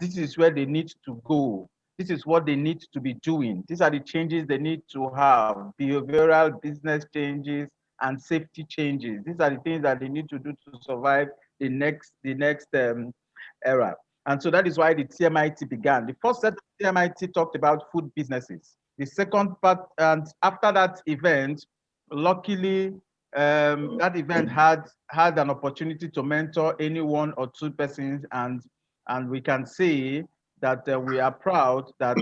this is where they need to go. This is what they need to be doing. These are the changes they need to have, behavioral business changes and safety changes. These are the things that they need to do to survive the next era. And so that is why the TMIT began. The first set of TMIT talked about food businesses. The second part, and after that event, luckily, that event had an opportunity to mentor any one or two persons, and we can say that we are proud that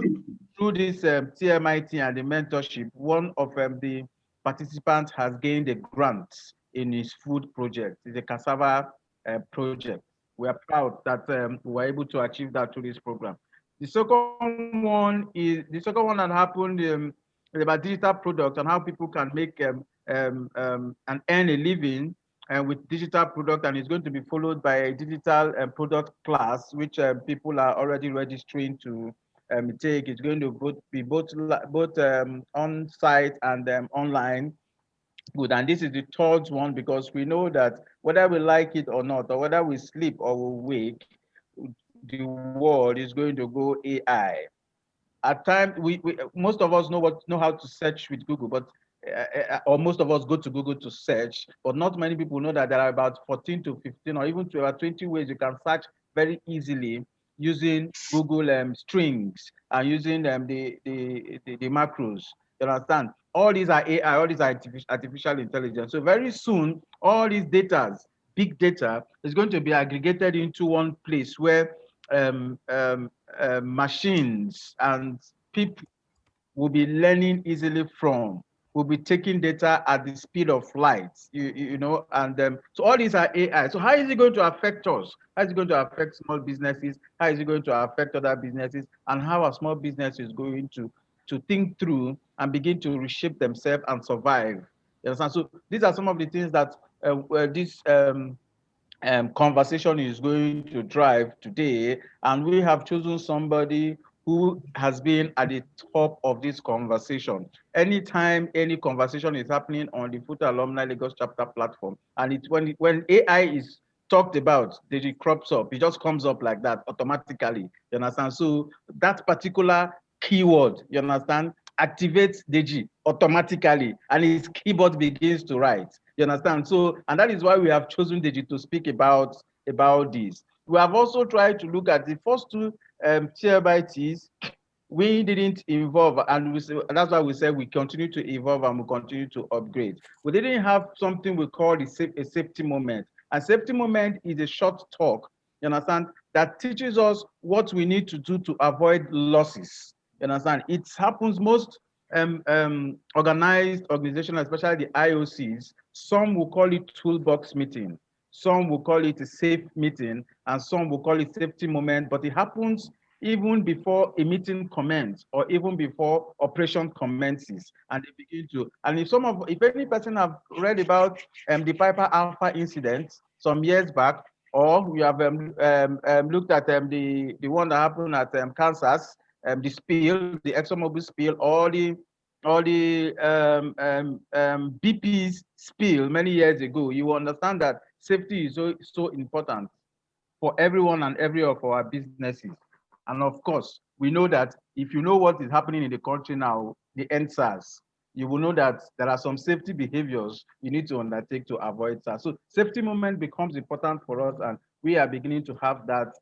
through this TMIT and the mentorship, one of the participants has gained a grant in his food project. It's a cassava project. We are proud that we were able to achieve that through this program. The second one that happened about digital products and how people can make and earn a living with digital product, and it's going to be followed by a digital product class, which people are already registering to take. It's going to be both on site and online. Good. And this is the third one, because we know that whether we like it or not, or whether we sleep or we wake, the world is going to go AI. At times, most of us know how to search with Google, but or most of us go to Google to search, but not many people know that there are about 14 to 15 or even to about 20 ways you can search very easily using Google strings and using the macros. You understand? All these are AI, all these are artificial intelligence. So very soon, all these data, big data, is going to be aggregated into one place where machines and people will be learning easily from, will be taking data at the speed of light, you know, and so all these are AI. So how is it going to affect us? How is it going to affect small businesses? How is it going to affect other businesses? And how are small businesses going to think through and begin to reshape themselves and survive? You understand? So these are some of the things that this conversation is going to drive today, and we have chosen somebody who has been at the top of this conversation. Anytime any conversation is happening on the Futa Alumni Lagos chapter platform, and when AI is talked about, it crops up, it just comes up like that automatically. You understand? So that particular keyword, you understand, activates Deji automatically, and his keyboard begins to write. You understand? So, and that is why we have chosen Deji to speak about this. We have also tried to look at the first two TMITs. We didn't involve, and that's why we said we continue to evolve and we continue to upgrade. We didn't have something we call a safety moment. A safety moment is a short talk, you understand, that teaches us what we need to do to avoid losses. You understand? It happens most organized organizations, especially the IOCs. Some will call it toolbox meeting, some will call it a safe meeting, and some will call it safety moment, but it happens even before a meeting commences or even before operation commences, and they begin to. And if any person have read about the Piper Alpha incident some years back, or we have looked at the one that happened at Kansas, the spill, the ExxonMobil spill, all the BP's spill many years ago, you will understand that safety is so important for everyone and every of our businesses. And of course, we know that if you know what is happening in the country now, the NSAS, you will know that there are some safety behaviors you need to undertake to avoid SARS. So safety moment becomes important for us, and we are beginning to have that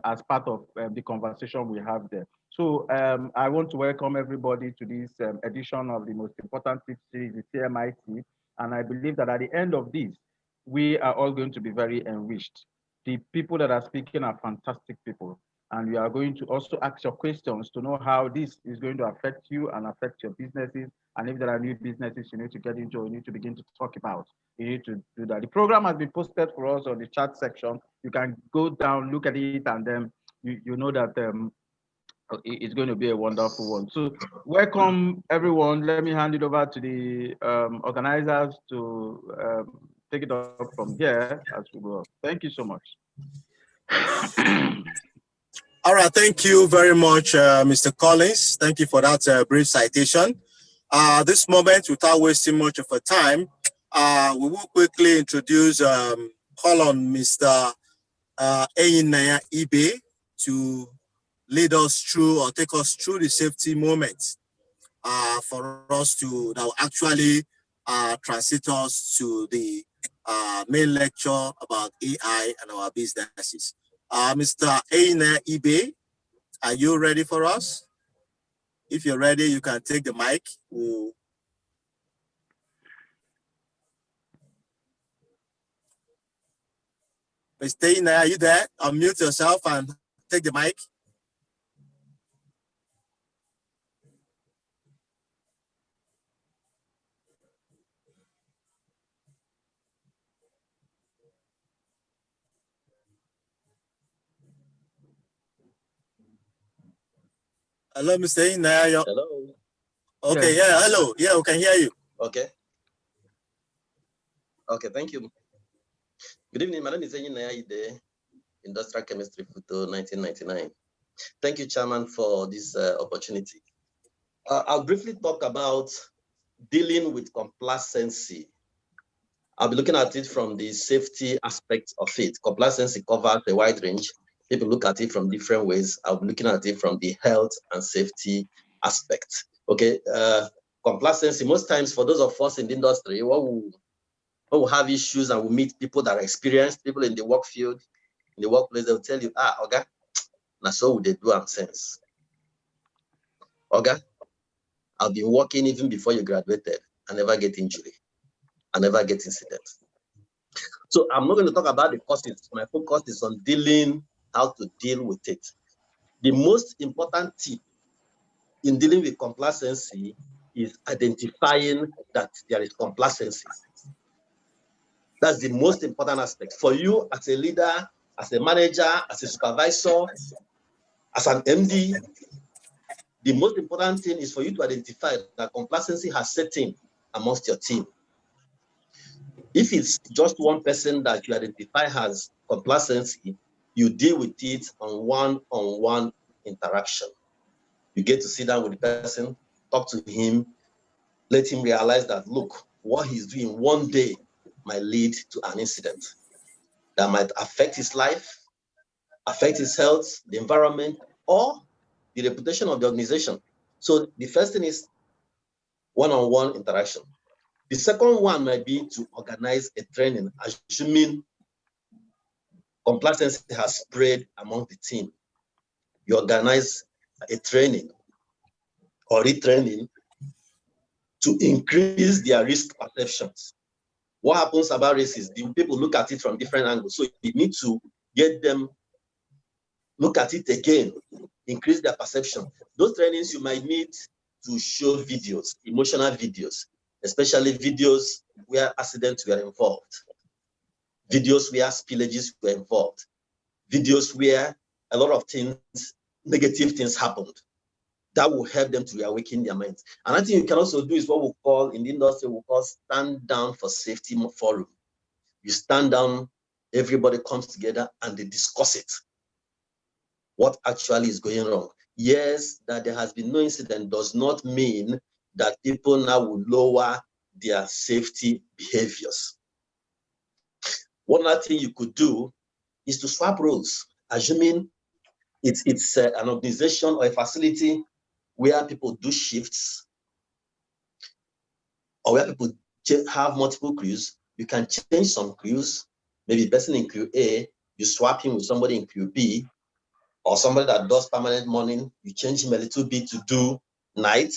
as part of the conversation we have there. So I want to welcome everybody to this edition of the most important tip series, the TMIT. And I believe that at the end of this, we are all going to be very enriched. The people that are speaking are fantastic people. And we are going to also ask your questions to know how this is going to affect you and affect your businesses. And if there are new businesses you need to get into, you need to begin to talk about, you need to do that. The program has been posted for us on the chat section. You can go down, look at it, and then you know that it's going to be a wonderful one. So welcome everyone. Let me hand it over to the organizers to take it up from here as we go. Thank you so much. All right, thank you very much, Mr. Collins. Thank you for that brief citation. This moment, without wasting much of our time, we will quickly introduce, call on Mr. Eyinaya Ibe to lead us through or take us through the safety moments for us to now actually transit us to the main lecture about AI and our businesses. Mr. Eine Ibe, are you ready for us? If you're ready, you can take the mic. Mr. Eine, are you there? Unmute yourself and take the mic. Hello, Mr. Eine. Hello. Okay, yeah, hello. Yeah, we can hear you. Okay. Okay, thank you. Good evening. My name is Deji Kadri, Industrial Chemistry Photo 1999. Thank you, Chairman, for this opportunity. I'll briefly talk about dealing with complacency. I'll be looking at it from the safety aspect of it. Complacency covers a wide range. People look at it from different ways. I'll be looking at it from the health and safety aspect. Okay, complacency, most times for those of us in the industry, what we have issues and we meet people that are experienced, people in the work field, in the workplace, they'll tell you, okay, now so they do am sense. Okay, I've been working even before you graduated. I never get injury. I never get incident. So I'm not going to talk about the causes. My focus is on how to deal with it. The most important tip in dealing with complacency is identifying that there is complacency. That's the most important aspect. For you as a leader, as a manager, as a supervisor, as an MD, the most important thing is for you to identify that complacency has set in amongst your team. If it's just one person that you identify as complacency, you deal with it on one-on-one interaction. You get to sit down with the person, talk to him, let him realize that, look, what he's doing one day might lead to an incident that might affect his life, affect his health, the environment, or the reputation of the organization. So the first thing is one-on-one interaction. The second one might be to organize a training, assuming complacency has spread among the team. You organize a training or retraining to increase their risk perceptions. What happens about risk is the people look at it from different angles. So you need to get them look at it again, increase their perception. Those trainings you might need to show videos, emotional videos, especially videos where accidents were involved, videos where spillages were involved, videos where a lot of things, negative things happened. That will help them to reawaken their minds. Another thing you can also do is what we call in the industry, we call stand down for safety forum. You stand down, everybody comes together and they discuss it. What actually is going wrong? Yes, that there has been no incident does not mean that people now will lower their safety behaviors. One other thing you could do is to swap roles, assuming it's an organization or a facility where people do shifts or where people have multiple crews. You can change some crews. Maybe a person in crew A, you swap him with somebody in crew B, or somebody that does permanent morning, you change him a little bit to do night,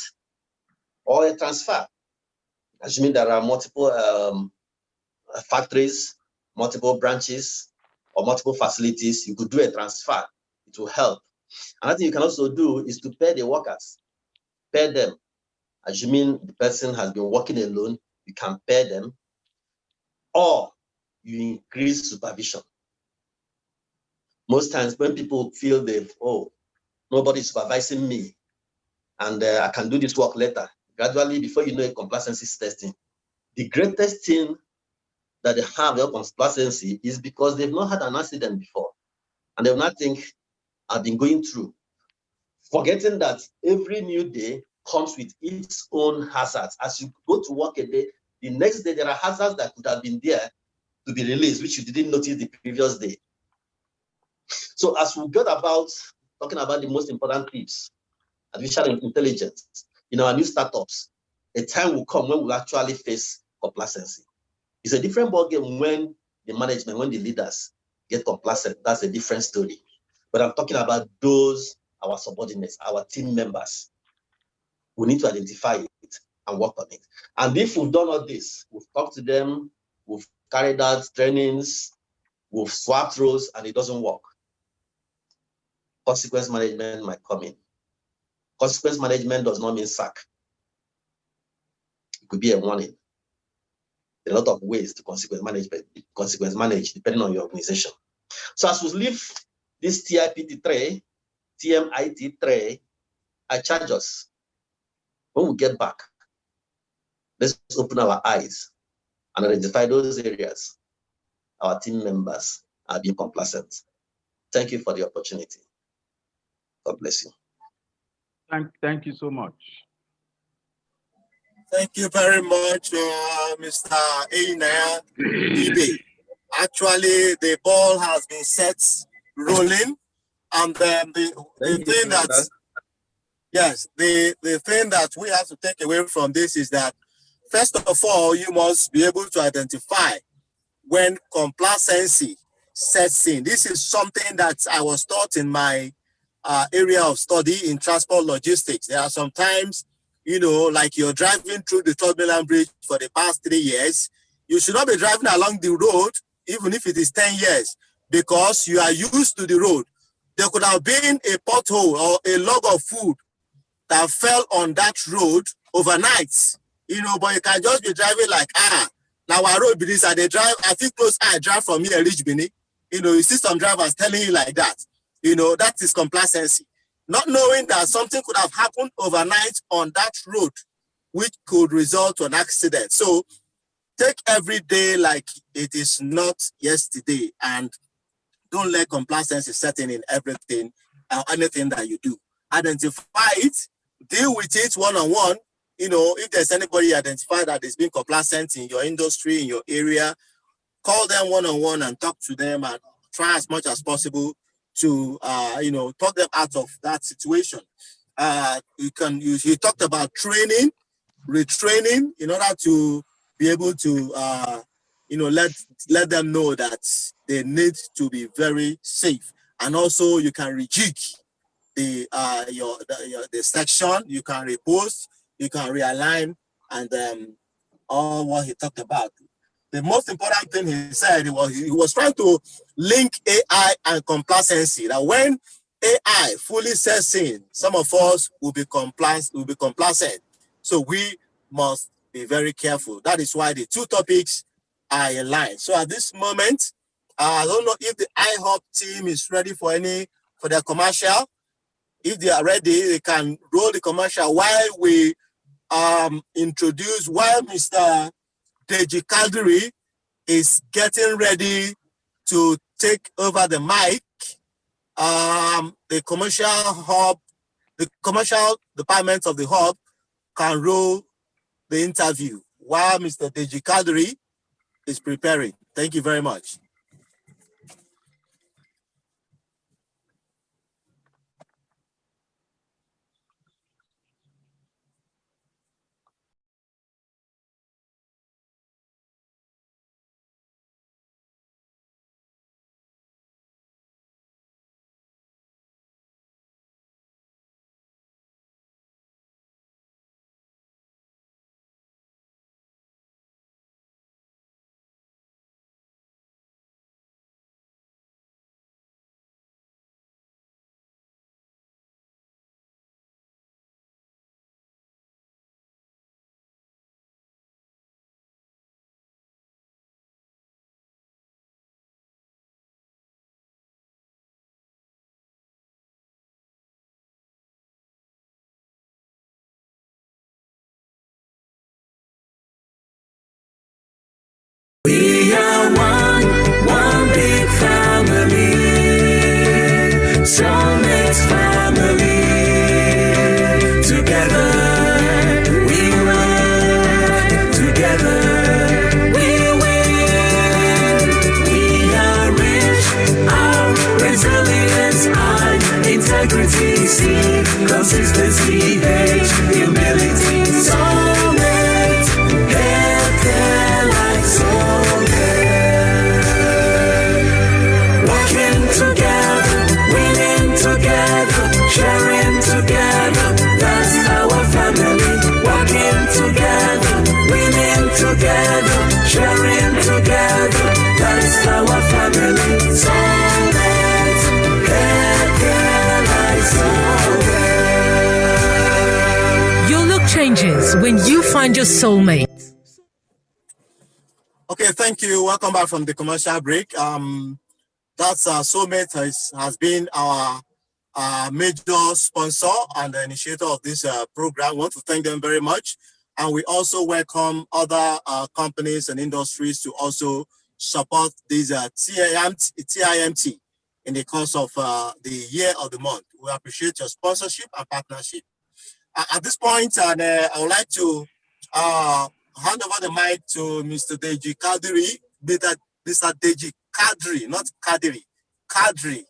or a transfer. Assuming there are multiple factories, multiple branches, or multiple facilities, you could do a transfer. It will help. Another thing you can also do is to pair the workers. Pair them. Assuming the person has been working alone, you can pair them, or you increase supervision. Most times when people feel nobody's supervising me, and I can do this work later, gradually, before you know it, complacency is testing. The greatest thing that they have their complacency is because they've not had an accident before, and they'll not think, I've been going through. Forgetting that every new day comes with its own hazards. As you go to work a day, the next day there are hazards that could have been there to be released, which you didn't notice the previous day. So as we got about talking about the most important tips, artificial intelligence, in our new startups, a time will come when we actually face complacency. It's a different ballgame when the management, when the leaders get complacent. That's a different story. But I'm talking about those, our subordinates, our team members. We need to identify it and work on it. And if we've done all this, we've talked to them, we've carried out trainings, we've swapped roles, and it doesn't work, consequence management might come in. Consequence management does not mean sack. It could be a warning. There are a lot of ways to consequence manage depending on your organization. So as we leave this TMIT tray, I charge us. When we get back, let's open our eyes and identify those areas our team members are being complacent. Thank you for the opportunity. God bless you. Thank you so much. Thank you very much, Mr. Einaya Ibe. Actually, the ball has been set rolling, and then the thing that, yes, the thing that we have to take away from this is that, first of all, you must be able to identify when complacency sets in. This is something that I was taught in my area of study in transport logistics. There are some times, you know, like you're driving through the Third Mainland Bridge for the past 3 years, you should not be driving along the road, even if it is 10 years, because you are used to the road. There could have been a pothole or a log of food that fell on that road overnight, you know, but you can just be driving like, now our road be this, and they drive, I think close, I drive from here, reach Benin. You know, you see some drivers telling you like that. You know, that is complacency. Not knowing that something could have happened overnight on that road, which could result to an accident. So take every day like it is not yesterday, and don't let complacency set in everything or anything that you do. Identify it, deal with it one-on-one. You know, if there's anybody identified that is being complacent in your industry, in your area, call them one-on-one and talk to them and try as much as possible to, you know, talk them out of that situation. You talked about training, retraining, in order to be able to, you know, let them know that they need to be very safe. And also you can rejig the section, you can repost, you can realign, and all what he talked about. The most important thing he said, he was trying to link AI and complacency. That when AI fully sets in, some of us will be complacent. So we must be very careful. That is why the two topics are in line. So at this moment, I don't know if the IHOP team is ready for their commercial. If they are ready, they can roll the commercial while we introduce, while Mr. Deji Kadri is getting ready to take over the mic. The commercial department of the hub can roll the interview while Mr. Deji Kadri is preparing. Thank you very much. We are one big family, Soulmates family. Together we rock, together we win. We are rich, our resilience. integrity, C, consistency, H, humility, soulmate, healthcare like soulmate. Working together, winning together, sharing together, that's our family. Working together, winning together, sharing together, that's our family. Soulmate, healthcare like soulmate. Your look changes when you find your soulmate. Okay, thank you. Welcome back from the commercial break. That's Soulmate has been our major sponsor and the initiator of this program. I want to thank them very much. And we also welcome other companies and industries to also support this TIMT in the course of the year of the month. We appreciate your sponsorship and partnership. At this point, and I would like to hand over the mic to Mr. Deji Kadri, Mr. Deji Kadri, not Kadri, Kadri,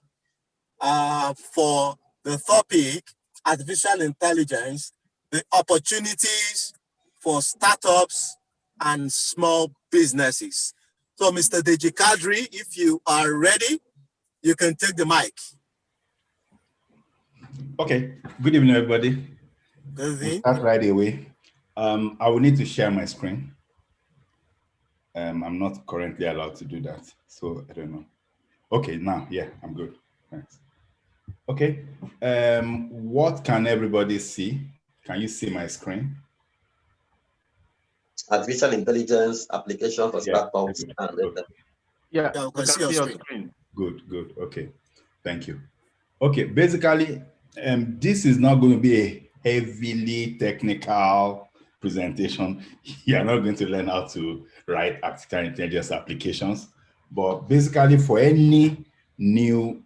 for the topic, artificial intelligence, the opportunities for startups and small businesses. So, Mr. Deji Kadri, if you are ready, you can take the mic. Okay, good evening, everybody. Good evening. We'll start right away. I will need to share my screen. I'm not currently allowed to do that, so I don't know. Okay, now, yeah, I'm good. Thanks. Okay, what can everybody see? Can you see my screen? Artificial intelligence application for startups. Yeah, we we can can see your see your screen. screen. Good, okay, thank you. Okay, basically, this is not going to be a heavily technical presentation. You're not going to learn how to write artificial intelligence applications, but basically for any new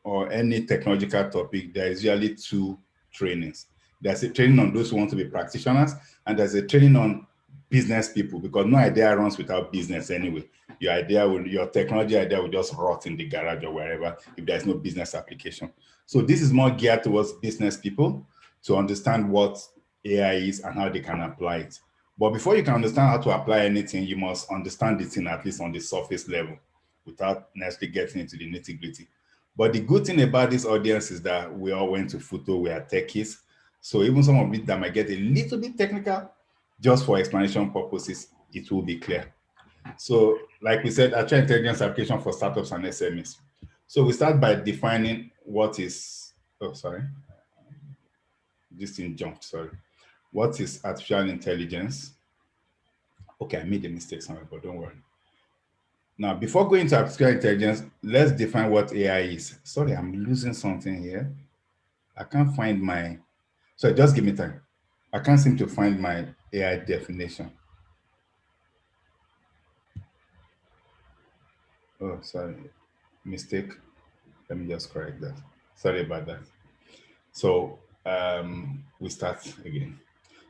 or any technological topic, there is usually two trainings. There's a training on those who want to be practitioners, and there's a training on business people, because no idea runs without business anyway. Your technology idea will just rot in the garage or wherever if there's no business application. So this is more geared towards business people to understand what AI is and how they can apply it. But before you can understand how to apply anything, you must understand it in at least on the surface level without necessarily getting into the nitty-gritty. But the good thing about this audience is that we all went to Futo, we are techies. So even some of it that might get a little bit technical, just for explanation purposes, it will be clear. So like we said, artificial intelligence application for startups and SMEs. So we start by defining what is, this thing jumped, sorry. What is artificial intelligence? Okay, I made a mistake somewhere, but don't worry. Now, before going to artificial intelligence, let's define what AI is. Sorry, I'm losing something here. I can't find my, so just give me time. I can't seem to find my AI definition. Oh, sorry, mistake. Let me just correct that. Sorry about that. So we start again.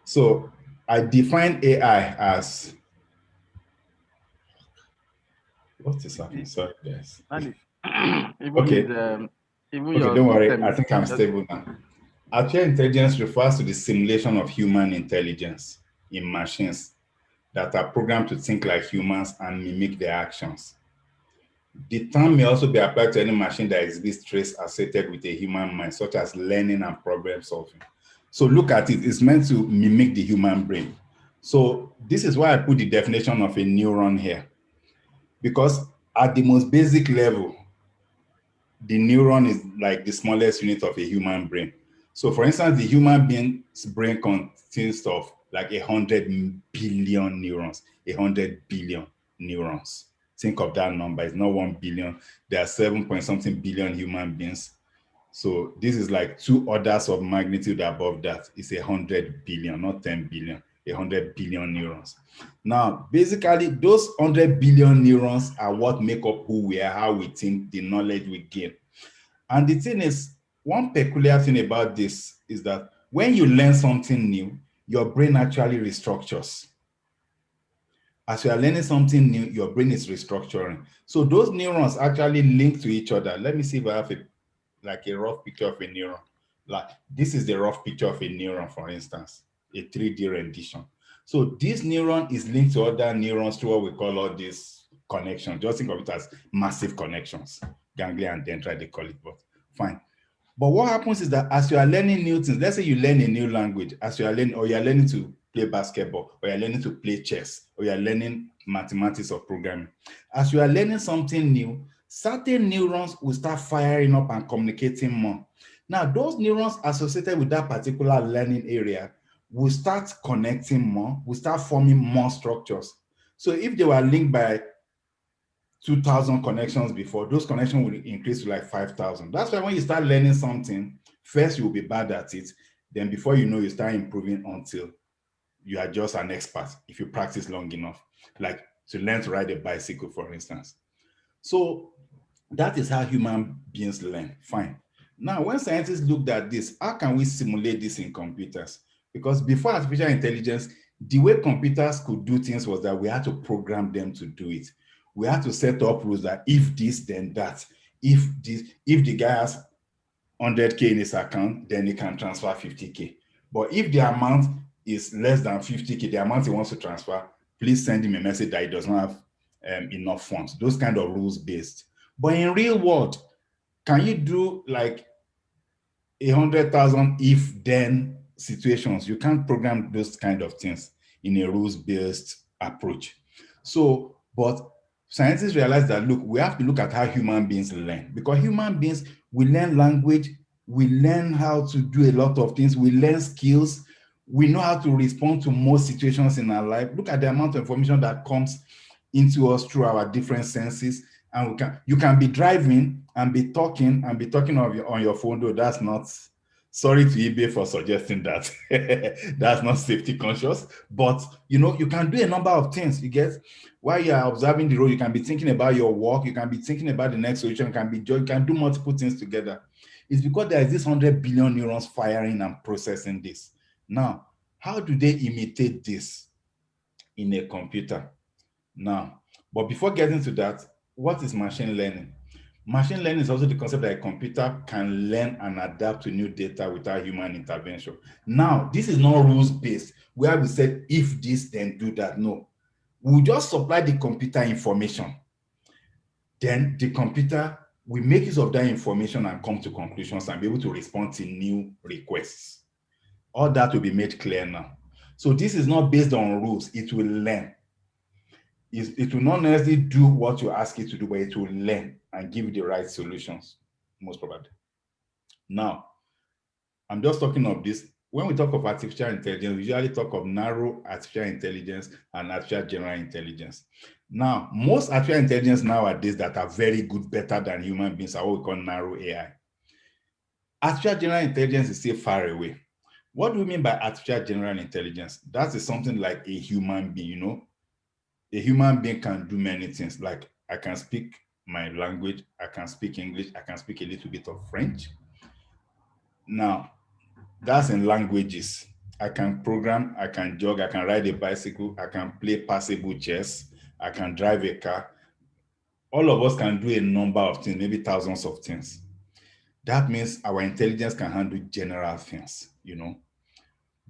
So I define AI as, what is happening? Sorry, guys. Okay. Okay, don't worry. I think I'm stable now. Artificial intelligence refers to the simulation of human intelligence in machines that are programmed to think like humans and mimic their actions. The term may also be applied to any machine that exhibits traits associated with a human mind, such as learning and problem solving. So look at it, it's meant to mimic the human brain. So this is why I put the definition of a neuron here. Because at the most basic level, the neuron is like the smallest unit of a human brain. So for instance, the human being's brain consists of like 100 billion neurons, 100 billion neurons. Think of that number, it's not 1 billion. There are 7-point-something billion human beings. So this is like 2 orders of magnitude above that. It's 100 billion, not 10 billion, 100 billion neurons. Now, basically, those 100 billion neurons are what make up who we are, how we think, the knowledge we gain. And the thing is, one peculiar thing about this is that when you learn something new, your brain actually restructures. As you are learning something new, your brain is restructuring. So those neurons actually link to each other. Let me see if I have a like a rough picture of a neuron. Like this is the rough picture of a neuron, for instance, a 3D rendition. So this neuron is linked to other neurons through what we call all these connections. Just think of it as massive connections, ganglia and dendrite, they call it, but fine. But what happens is that as you are learning new things, let's say you learn a new language, as you are learning, or you are learning to play basketball, or you are learning to play chess, or you are learning mathematics or programming. As you are learning something new, certain neurons will start firing up and communicating more. Now, those neurons associated with that particular learning area will start connecting more, will start forming more structures. So if they were linked by 2,000 connections before, those connections will increase to like 5,000. That's why when you start learning something, first you will be bad at it. Then before you know, you start improving until you are just an expert if you practice long enough, like to learn to ride a bicycle, for instance. So that is how human beings learn. Fine. Now, when scientists looked at this, how can we simulate this in computers? Because before artificial intelligence, the way computers could do things was that we had to program them to do it. We had to set up rules that if this, then that. If the guy has 100K in his account, then he can transfer 50K. But if the amount is less than 50K, the amount he wants to transfer, please send him a message that he does not have enough funds. Those kind of rules based. But in real world, can you do like 100,000 if then situations? You can't program those kind of things in a rules-based approach. So, but scientists realize that, look, we have to look at how human beings learn, because human beings, we learn language, we learn how to do a lot of things, we learn skills, we know how to respond to most situations in our life. Look at the amount of information that comes into us through our different senses. And you can be driving and be talking on your phone, though that's not, sorry to eBay for suggesting that. That's not safety conscious, but you know, you can do a number of things. You get, while you are observing the road, you can be thinking about your work, you can be thinking about the next solution, you can do multiple things together. It's because there is this 100 billion neurons firing and processing this. Now, how do they imitate this in a computer? Now, but before getting to that, what is machine learning? Machine learning is also the concept that a computer can learn and adapt to new data without human intervention. Now, this is not rules-based, where we said, if this, then do that. No, we'll just supply the computer information. Then the computer will make use of that information and come to conclusions and be able to respond to new requests. All that will be made clear now. So this is not based on rules, it will learn. It will not necessarily do what you ask it to do, but it will learn and give you the right solutions, most probably. Now, I'm just talking of this. When we talk of artificial intelligence, we usually talk of narrow artificial intelligence and artificial general intelligence. Now, most artificial intelligence nowadays that are very good, better than human beings, are what we call narrow AI. Artificial general intelligence is still far away. What do we mean by artificial general intelligence? That is something like a human being, you know. A human being can do many things. Like I can speak my language, I can speak English, I can speak a little bit of French. Now, that's in languages. I can program, I can jog, I can ride a bicycle, I can play passable chess, I can drive a car. All of us can do a number of things, maybe thousands of things. That means our intelligence can handle general things, you know.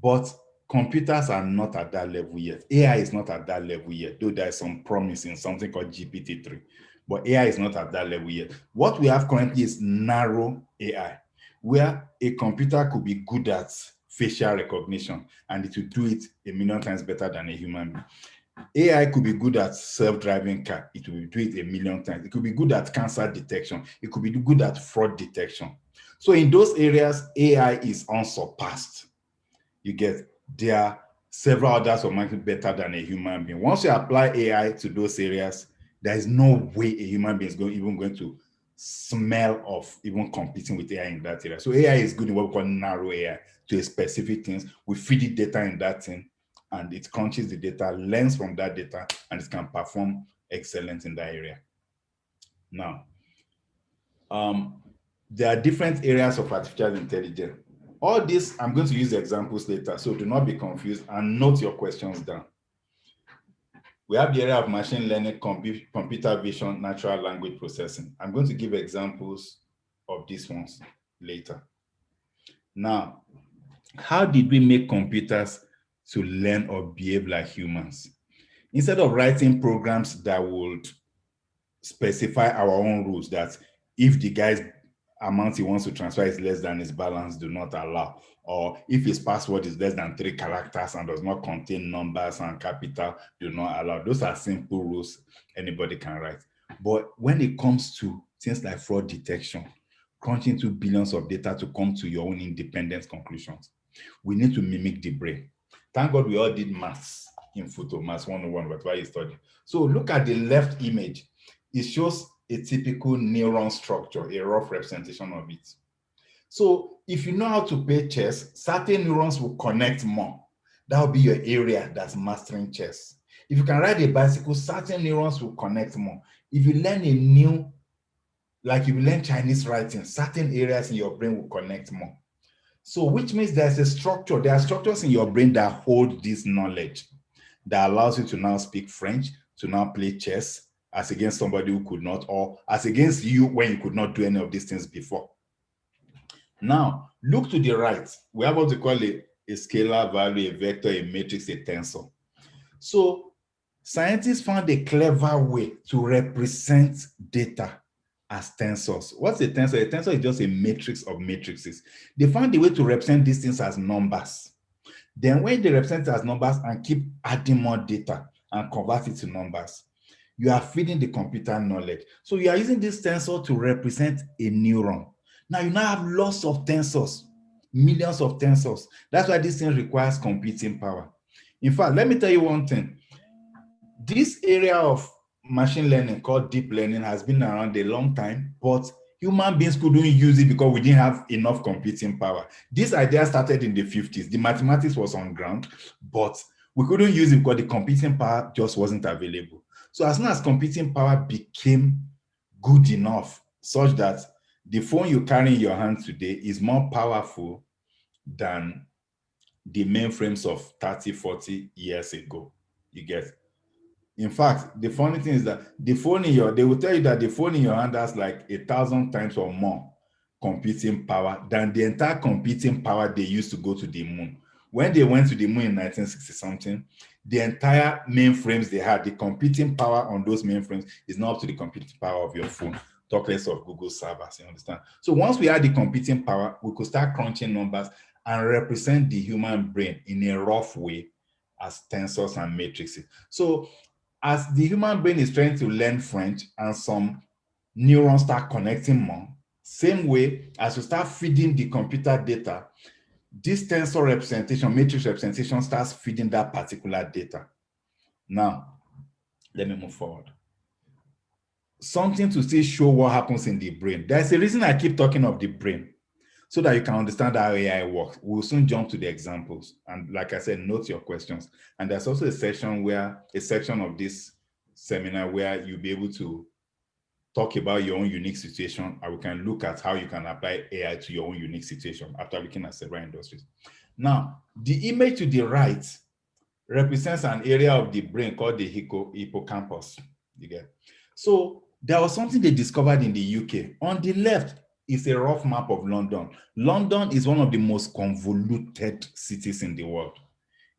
But computers are not at that level yet. AI is not at that level yet, though there is some promise in something called GPT-3. But AI is not at that level yet. What we have currently is narrow AI, where a computer could be good at facial recognition, and it will do it 1,000,000 times better than a human being. AI could be good at self-driving car. It will do it 1,000,000 times. It could be good at cancer detection. It could be good at fraud detection. So in those areas, AI is unsurpassed. You get, there are several others of market better than a human being. Once you apply AI to those areas, there is no way a human being is even going to smell of even competing with AI in that area. So AI is good in what we call narrow AI, to a specific things. We feed it data in that thing, and it crunches the data, learns from that data, and it can perform excellent in that area. Now, there are different areas of artificial intelligence. All this, I'm going to use examples later, so do not be confused and note your questions down. We have the area of machine learning, computer vision, natural language processing. I'm going to give examples of these ones later. Now, how did we make computers to learn or behave like humans? Instead of writing programs that would specify our own rules, that if the guy's amount he wants to transfer is less than his balance, do not allow, or if his password is less than 3 characters and does not contain numbers and capital, do not allow. Those are simple rules anybody can write. But when it comes to things like fraud detection, crunching through billions of data to come to your own independent conclusions, we need to mimic the brain. Thank God we all did maths in photo, maths 101, but why you study. So look at the left image. It shows a typical neuron structure, a rough representation of it. So if you know how to play chess, certain neurons will connect more. That will be your area that's mastering chess. If you can ride a bicycle, certain neurons will connect more. If you learn a new, like if you learn Chinese writing, certain areas in your brain will connect more. So which means there's a structure, there are structures in your brain that hold this knowledge that allows you to now speak French, to now play chess as against somebody who could not, or as against you when you could not do any of these things before. Now, look to the right. We have what we call a scalar value, a vector, a matrix, a tensor. So scientists found a clever way to represent data as tensors. What's a tensor? A tensor is just a matrix of matrices. They found a way to represent these things as numbers. Then when they represent it as numbers and keep adding more data and convert it to numbers, you are feeding the computer knowledge. So you are using this tensor to represent a neuron. Now you now have lots of tensors, millions of tensors. That's why this thing requires computing power. In fact, let me tell you one thing. This area of machine learning called deep learning has been around a long time, but human beings couldn't use it because we didn't have enough computing power. This idea started in the 50s. The mathematics was on ground, but we couldn't use it because the computing power just wasn't available. So as soon as computing power became good enough, such that the phone you carry in your hand today is more powerful than the mainframes of 30, 40 years ago, you get. In fact, the funny thing is that the phone in they will tell you that the phone in your hand has like 1,000 times or more computing power than the entire computing power they used to go to the moon. When they went to the moon in 1960 something, the entire mainframes they had, the computing power on those mainframes is not up to the computing power of your phone, talk less of Google servers, you understand? So once we had the computing power, we could start crunching numbers and represent the human brain in a rough way as tensors and matrices. So as the human brain is trying to learn French and some neurons start connecting more, same way as we start feeding the computer data, this tensor representation, matrix representation starts feeding that particular data. Now, let me move forward. Something to still show what happens in the brain. There's a reason I keep talking of the brain, so that you can understand how AI works. We'll soon jump to the examples. And like I said, note your questions. And there's also a section of this seminar where you'll be able to talk about your own unique situation, and we can look at how you can apply AI to your own unique situation after looking at several industries. Now, the image to the right represents an area of the brain called the hippocampus. You get? So there was something they discovered in the UK. On the left is a rough map of London. London is one of the most convoluted cities in the world.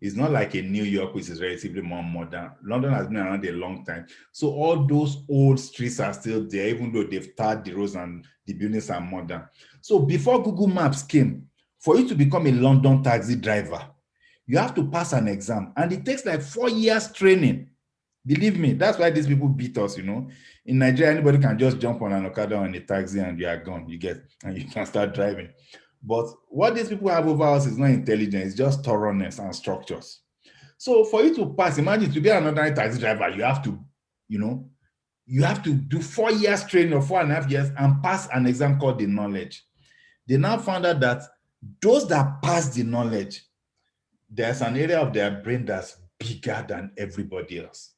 It's not like a New York, which is relatively more modern. London has been around a long time. So all those old streets are still there, even though they've tarred the roads and the buildings are modern. So before Google Maps came, for you to become a London taxi driver, you have to pass an exam. And it takes like 4 years training. Believe me, that's why these people beat us, you know. In Nigeria, anybody can just jump on an Okada or on a taxi and you are gone, and you can start driving. But what these people have over us is not intelligence, it's just thoroughness and structures. So for you to pass, imagine to be another taxi driver, you have to, you have to do 4 years training or 4.5 years and pass an exam called the knowledge. They now found out that those that pass the knowledge, there's an area of their brain that's bigger than everybody else.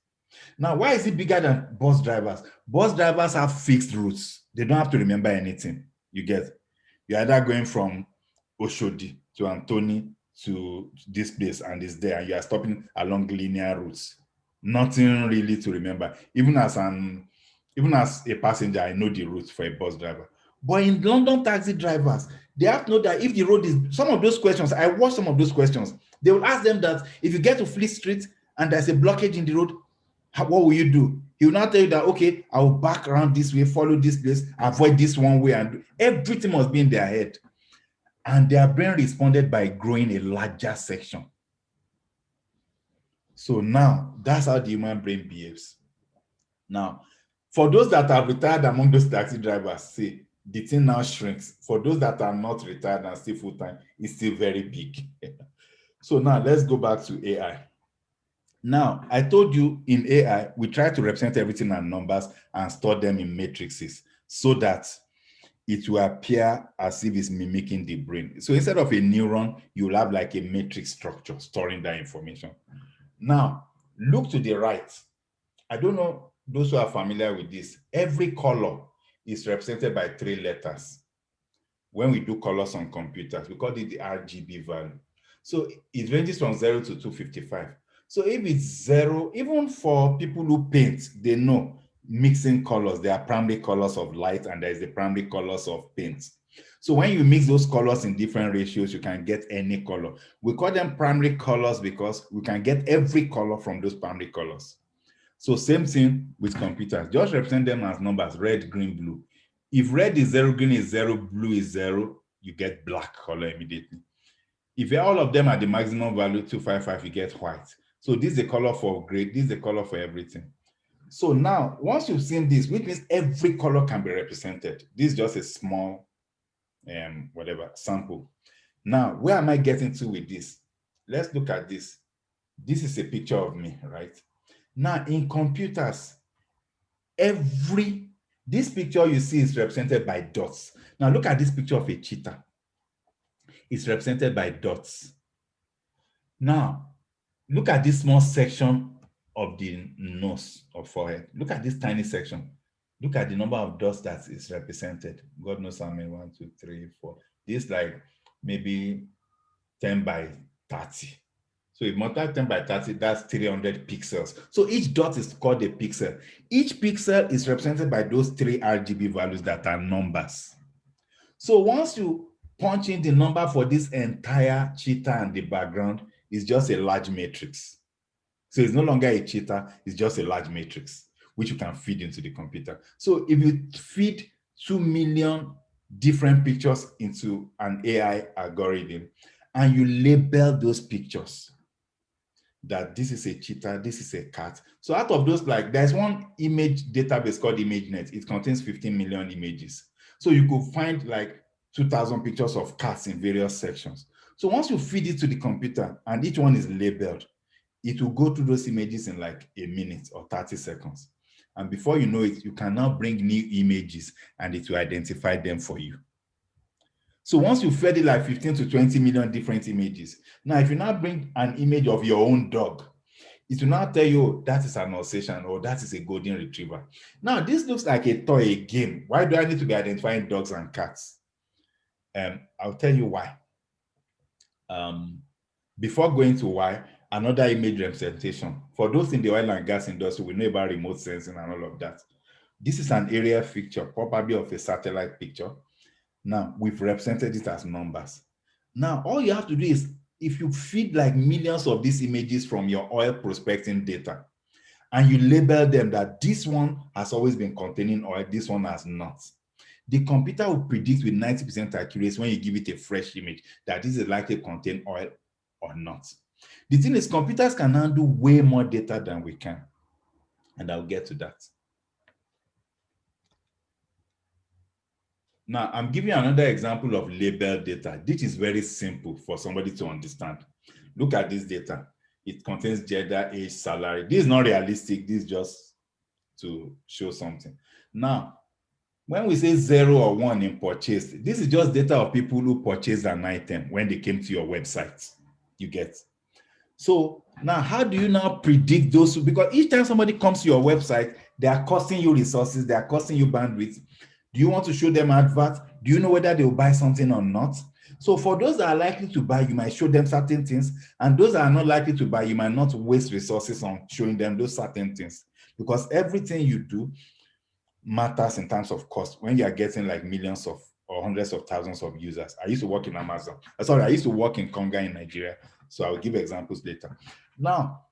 Now, why is it bigger than bus drivers? Bus drivers have fixed routes. They don't have to remember anything. You get? You're either going from Oshodi to Antoni to this place and it's there, and you are stopping along linear routes. Nothing really to remember. Even as a passenger, I know the route for a bus driver. But in London taxi drivers, they have to know that if the road is, some of those questions, I watched some of those questions. They will ask them that if you get to Fleet Street and there's a blockage in the road, what will you do? He will not tell you that, okay, I will back around this way, follow this place, avoid this one way, and everything must be in their head. And their brain responded by growing a larger section. So now, that's how the human brain behaves. Now, for those that are retired among those taxi drivers, see, the thing now shrinks. For those that are not retired and still full-time, it's still very big. So now, let's go back to AI. Now, I told you in AI, we try to represent everything in numbers and store them in matrices so that it will appear as if it's mimicking the brain. So instead of a neuron, you'll have like a matrix structure storing that information. Now, look to the right. I don't know those who are familiar with this. Every color is represented by 3 letters. When we do colors on computers, we call it the RGB value. So it ranges from 0 to 255. So if it's 0, even for people who paint, they know mixing colors, there are primary colors of light and there's the primary colors of paint. So when you mix those colors in different ratios, you can get any color. We call them primary colors because we can get every color from those primary colors. So same thing with computers, just represent them as numbers, red, green, blue. If red is 0, green is 0, blue is 0, you get black color immediately. If all of them are the maximum value, 255, you get white. So this is the color for gray, this is the color for everything. So now, once you've seen this, which means every color can be represented. This is just a small, sample. Now, where am I getting to with this? Let's look at this. This is a picture of me, right? Now, in computers, this picture you see is represented by dots. Now, look at this picture of a cheetah. It's represented by dots. Now, look at this small section of the nose or forehead. Look at this tiny section. Look at the number of dots that is represented. God knows how many, 1, 2, 3, 4. This like maybe 10 by 30. So if multiply 10 by 30, that's 300 pixels. So each dot is called a pixel. Each pixel is represented by those 3 RGB values that are numbers. So once you punch in the number for this entire cheetah and the background, it's just a large matrix. So it's no longer a cheetah, it's just a large matrix, which you can feed into the computer. So if you feed 2 million different pictures into an AI algorithm, and you label those pictures, that this is a cheetah, this is a cat. So out of those, like there's one image database called ImageNet. It contains 15 million images. So you could find like 2,000 pictures of cats in various sections. So once you feed it to the computer and each one is labeled, it will go through those images in like a minute or 30 seconds. And before you know it, you can now bring new images and it will identify them for you. So once you fed it like 15 to 20 million different images, now if you now bring an image of your own dog, it will now tell you, oh, that is an Alsatian or that is a golden retriever. Now this looks like a toy, a game. Why do I need to be identifying dogs and cats? I'll tell you why. Before going to why, another image representation. For those in the oil and gas industry, we know about remote sensing and all of that. This is an aerial picture, probably of a satellite picture. Now, we've represented it as numbers. Now, all you have to do is, if you feed like millions of these images from your oil prospecting data, and you label them that this one has always been containing oil, this one has not, the computer will predict with 90% accuracy when you give it a fresh image that this is likely to contain oil or not. The thing is, computers can handle way more data than we can, and I'll get to that. Now, I'm giving you another example of labeled data. This is very simple for somebody to understand. Look at this data. It contains gender, age, salary. This is not realistic. This is just to show something. Now, when we say 0 or 1 in purchase, this is just data of people who purchased an item when they came to your website. You get. So now, how do you now predict those? Because each time somebody comes to your website, they are costing you resources, they are costing you bandwidth. Do you want to show them adverts? Do you know whether they will buy something or not? So for those that are likely to buy, you might show them certain things. And those that are not likely to buy, you might not waste resources on showing them those certain things. Because everything you do, matters in terms of cost when you are getting like millions of or hundreds of thousands of users. I used to work in Amazon. Sorry, I used to work in Conga in Nigeria. So I'll give examples later. Now,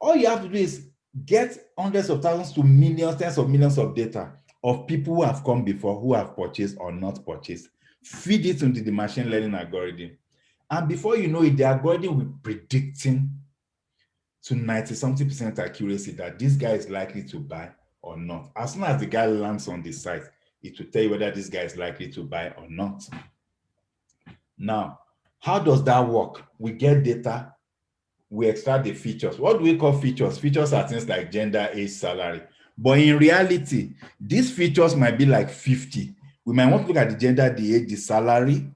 all you have to do is get hundreds of thousands to millions, tens of millions of data of people who have come before, who have purchased or not purchased. Feed it into the machine learning algorithm. And before you know it, the algorithm will be predicting to 90-something% accuracy that this guy is likely to buy or not. As soon as the guy lands on the site, it will tell you whether this guy is likely to buy or not. Now, how does that work? We get data, we extract the features. What do we call features? Features are things like gender, age, salary. But in reality, these features might be like 50. We might want to look at the gender, the age, the salary.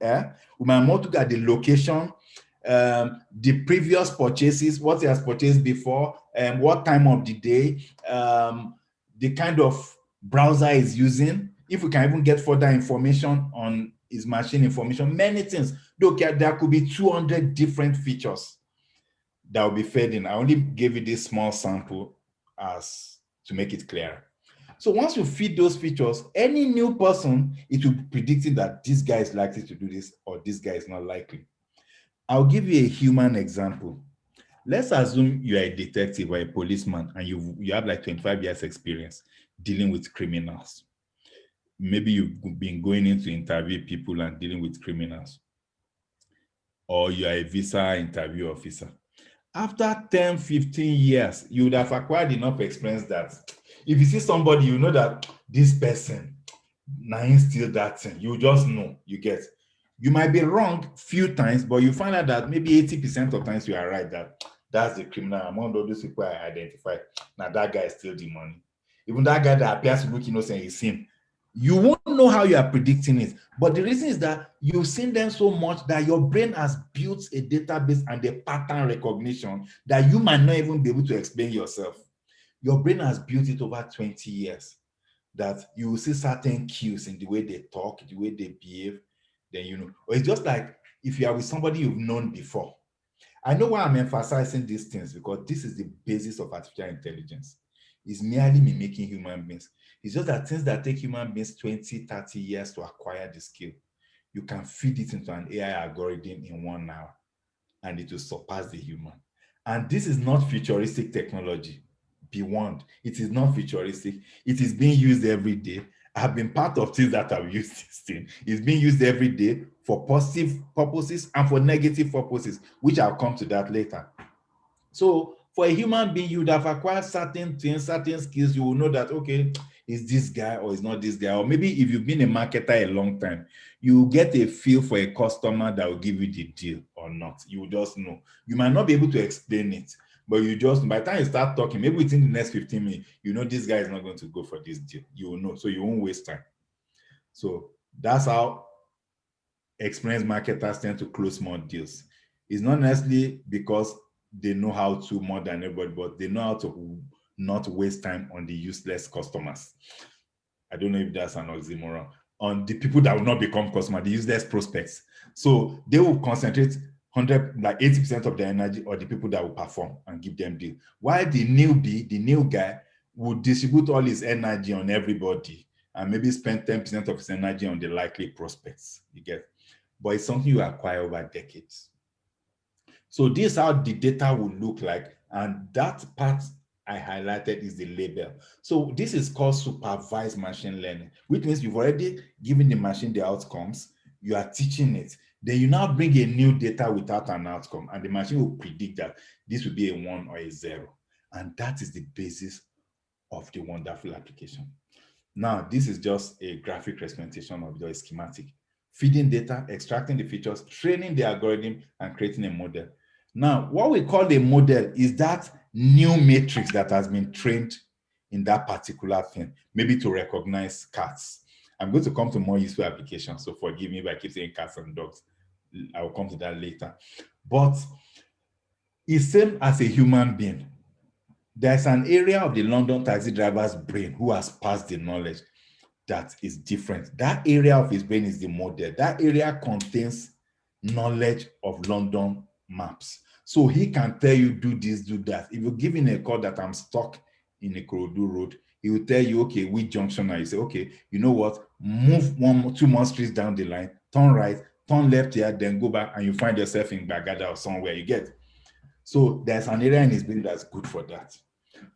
We might want to look at the location, the previous purchases, what he has purchased before, what time of the day, the kind of browser he's using. If we can even get further information on his machine information, many things. Look, there could be 200 different features that will be fed in. I only gave you this small sample as to make it clear. So once you feed those features, any new person, it will be predicting that this guy is likely to do this or this guy is not likely. I'll give you a human example. Let's assume you are a detective or a policeman and you have like 25 years experience dealing with criminals. Maybe you've been going in to interview people and dealing with criminals. Or you are a visa interview officer. After 10, 15 years, you would have acquired enough experience that if you see somebody, you know that this person, now he's still that thing. You just know, you get. You might be wrong few times, but you find out that maybe 80% of times you are right, that that's the criminal. Among all those people I identified, now that guy is still the money. Even that guy that appears to look innocent is him. You won't know how you are predicting it. But the reason is that you've seen them so much that your brain has built a database and a pattern recognition that you might not even be able to explain yourself. Your brain has built it over 20 years that you will see certain cues in the way they talk, the way they behave, then you know. Or it's just like if you are with somebody you've known before. I know why I'm emphasizing these things because this is the basis of artificial intelligence. It's merely mimicking human beings. It's just that things that take human beings 20, 30 years to acquire the skill, you can feed it into an AI algorithm in 1 hour and it will surpass the human. And this is not futuristic technology. Be warned, it is not futuristic. It is being used every day. I've been part of things that have used this thing. It's being used every day for positive purposes and for negative purposes, which I'll come to that later. So for a human being, you would have acquired certain things, certain skills. You will know that, okay, is this guy or is not this guy? Or maybe if you've been a marketer a long time, you get a feel for a customer that will give you the deal or not. You will just know. You might not be able to explain it, but you just, by the time you start talking, maybe within the next 15 minutes, you know this guy is not going to go for this deal. You will know, so you won't waste time. So that's how experienced marketers tend to close more deals. It's not necessarily because they know how to more than everybody, but they know how to not waste time on the useless customers. I don't know if that's an oxymoron. On the people that will not become customers, the useless prospects. So they will concentrate 80% of their energy on the people that will perform and give them deal. While the newbie, the new guy, will distribute all his energy on everybody and maybe spend 10% of his energy on the likely prospects. You get, but it's something you acquire over decades. So this is how the data will look like. And that part I highlighted is the label. So this is called supervised machine learning, which means you've already given the machine the outcomes, you are teaching it. Then you now bring a new data without an outcome, and the machine will predict that this will be a 1 or a 0. And that is the basis of the wonderful application. Now, this is just a graphic representation of your schematic. Feeding data, extracting the features, training the algorithm, and creating a model. Now, what we call a model is that new matrix that has been trained in that particular thing, maybe to recognize cats. I'm going to come to more useful applications, so forgive me if I keep saying cats and dogs. I'll come to that later. But it's same as a human being. There's an area of the London taxi driver's brain who has passed the knowledge that is different. That area of his brain is the model. That area contains knowledge of London maps. So he can tell you, do this, do that. If you give him a call that I'm stuck in a Ikorodu road, He will tell you, okay, which junction are you? Say, okay, you know what? Move 2 more streets down the line, turn right, turn left here, then go back, and you find yourself in Bagada or somewhere you get. So there's an area in his brain that's good for that.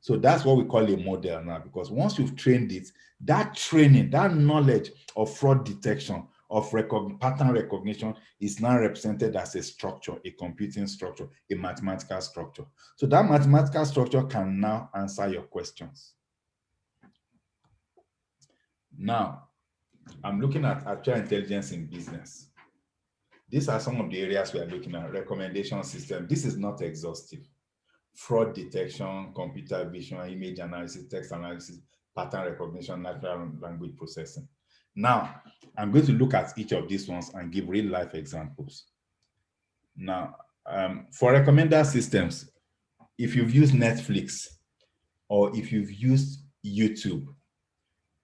So that's what we call a model now, because once you've trained it, that training, that knowledge of fraud detection, of pattern recognition is now represented as a structure, a computing structure, a mathematical structure. So that mathematical structure can now answer your questions. Now, I'm looking at artificial intelligence in business. These are some of the areas we are looking at. Recommendation system. This is not exhaustive. Fraud detection, computer vision, image analysis, text analysis, pattern recognition, natural language processing. Now, I'm going to look at each of these ones and give real life examples. Now, for recommender systems, if you've used Netflix or if you've used YouTube,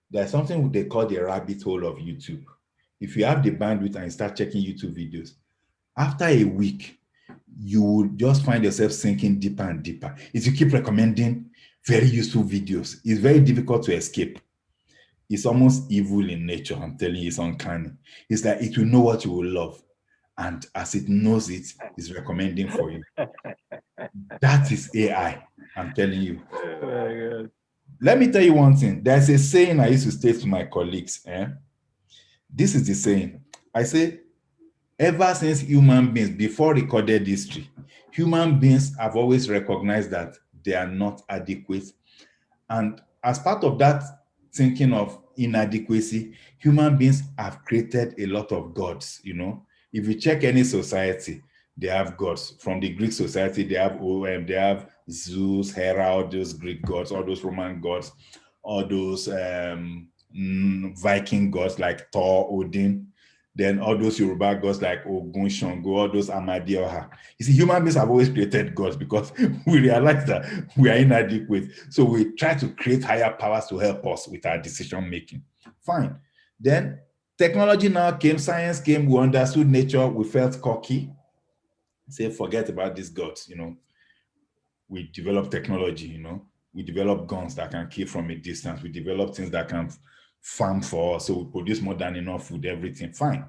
there's something they call the rabbit hole of YouTube. If you have the bandwidth and you start checking YouTube videos, after a week, you will just find yourself sinking deeper and deeper. If you keep recommending very useful videos, it's very difficult to escape. It's almost evil in nature. I'm telling you, it's uncanny. It's like it will know what you will love. And as it knows it, it's recommending for you. That is AI, I'm telling you. Oh my God. Let me tell you one thing. There's a saying I used to say to my colleagues. This is the saying. I say, ever since human beings, before recorded history, human beings have always recognized that they are not adequate. And as part of that thinking of inadequacy, human beings have created a lot of gods. You know, if you check any society, they have gods. From the Greek society, they have OM, they have Zeus, Hera, all those Greek gods, all those Roman gods, all those Viking gods like Thor, Odin, then all those Yoruba gods like Ogun, Shango, all those Amadioha. You see, human beings have always created gods because we realize that we are inadequate. So we try to create higher powers to help us with our decision making. Fine. Then technology now came, science came, we understood nature, we felt cocky. Say, forget about these gods, you know. We develop technology, you know. We develop guns that can kill from a distance. We develop things that can farm for us, so we produce more than enough food, everything, fine.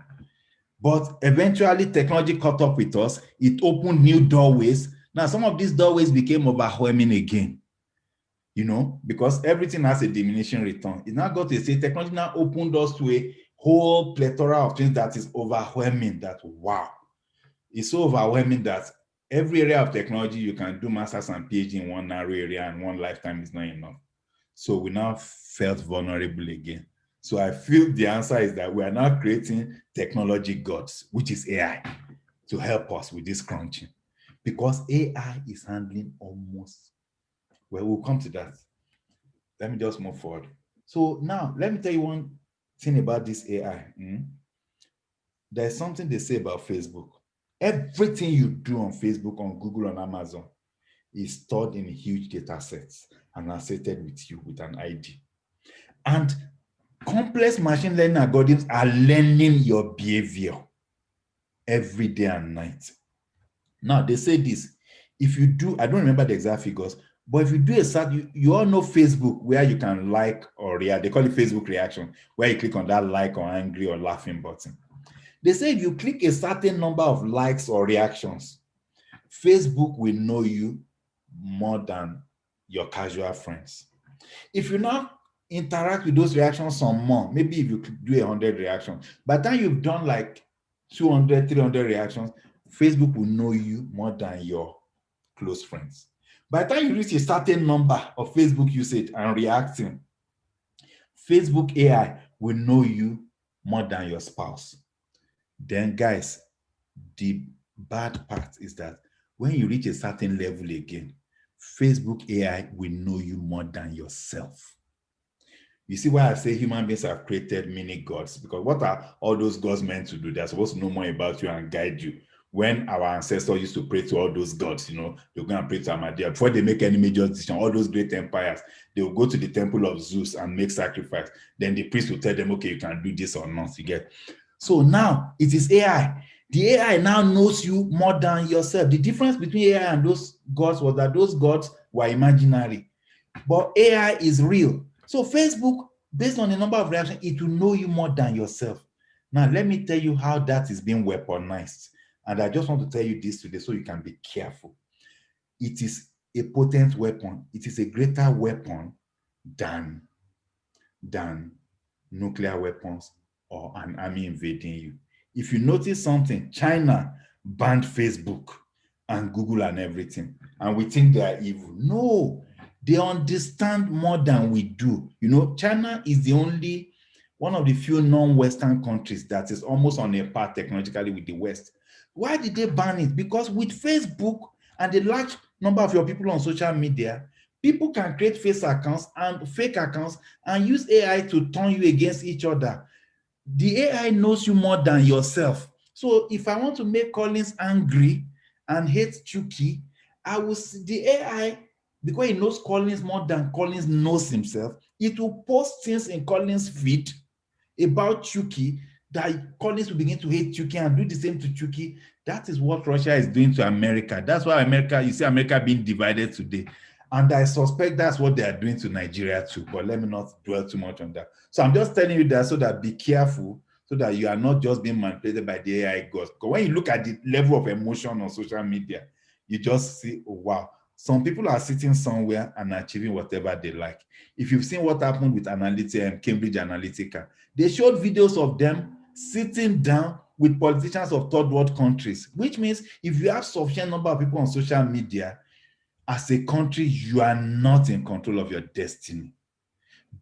But eventually technology caught up with us. It opened new doorways. Now, some of these doorways became overwhelming again, you know, because everything has a diminishing return. It now got to say technology now opened us to a whole plethora of things that is overwhelming, that wow. It's so overwhelming that every area of technology, you can do masters and PhD in one narrow area and one lifetime is not enough. So we now felt vulnerable again. So I feel the answer is that we are now creating technology gods, which is AI, to help us with this crunching. Because AI is handling almost, well, we'll come to that. Let me just move forward. So now, let me tell you one thing about this AI. There's something they say about Facebook. Everything you do on Facebook, on Google, on Amazon is stored in huge data sets and associated with you with an ID. And complex machine learning algorithms are learning your behavior every day and night. Now, they say this, if you do, I don't remember the exact figures, but if you do a search, you all know Facebook, where you can like or react. They call it Facebook reaction, where you click on that like or angry or laughing button. They say if you click a certain number of likes or reactions, Facebook will know you more than your casual friends. If you now interact with those reactions some more, maybe if you do 100 reactions, by the time you've done like 200, 300 reactions, Facebook will know you more than your close friends. By the time you reach a certain number of Facebook usage and reacting, Facebook AI will know you more than your spouse. Then guys, the bad part is that when you reach a certain level again, Facebook AI will know you more than yourself. You see why I say human beings have created mini gods? Because what are all those gods meant to do? They're supposed to know more about you and guide you. When our ancestors used to pray to all those gods, you know, they're going to pray to Amadea. Before they make any major decision, all those great empires, they will go to the temple of Zeus and make sacrifice. Then the priest will tell them, okay, you can do this or not, you get. So now it is AI. The AI now knows you more than yourself. The difference between AI and those gods was that those gods were imaginary, but AI is real. So Facebook, based on the number of reactions, it will know you more than yourself. Now, let me tell you how that is being weaponized. And I just want to tell you this today so you can be careful. It is a potent weapon. It is a greater weapon than nuclear weapons or an army invading you. If you notice something, China banned Facebook and Google and everything, and we think they are evil. No, they understand more than we do. You know, China is one of the few non-Western countries that is almost on a par technologically with the West. Why did they ban it? Because with Facebook and the large number of your people on social media, people can create fake accounts and use AI to turn you against each other. The AI knows you more than yourself. So if I want to make Collins angry and hate Chucky, I will see the AI, because it knows Collins more than Collins knows himself, it will post things in Collins' feed about Chucky that Collins will begin to hate Chucky and do the same to Chucky. That is what Russia is doing to America. That's why you see America being divided today. And I suspect that's what they are doing to Nigeria too, but let me not dwell too much on that. So I'm just telling you that so that be careful, so that you are not just being manipulated by the AI gods. Because when you look at the level of emotion on social media, you just see, oh, wow, some people are sitting somewhere and achieving whatever they like. If you've seen what happened with Cambridge Analytica, they showed videos of them sitting down with politicians of third world countries, which means if you have sufficient number of people on social media, as a country, you are not in control of your destiny.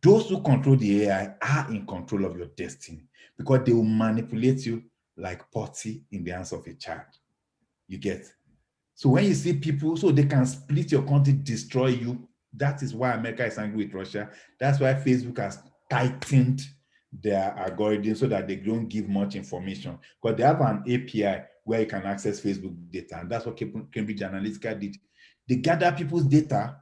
Those who control the AI are in control of your destiny because they will manipulate you like potty in the hands of a child. You get? So when you see people, so they can split your country, destroy you, that is why America is angry with Russia. That's why Facebook has tightened their algorithm so that they don't give much information. Because they have an API where you can access Facebook data. And that's what Cambridge Analytica did. They gather people's data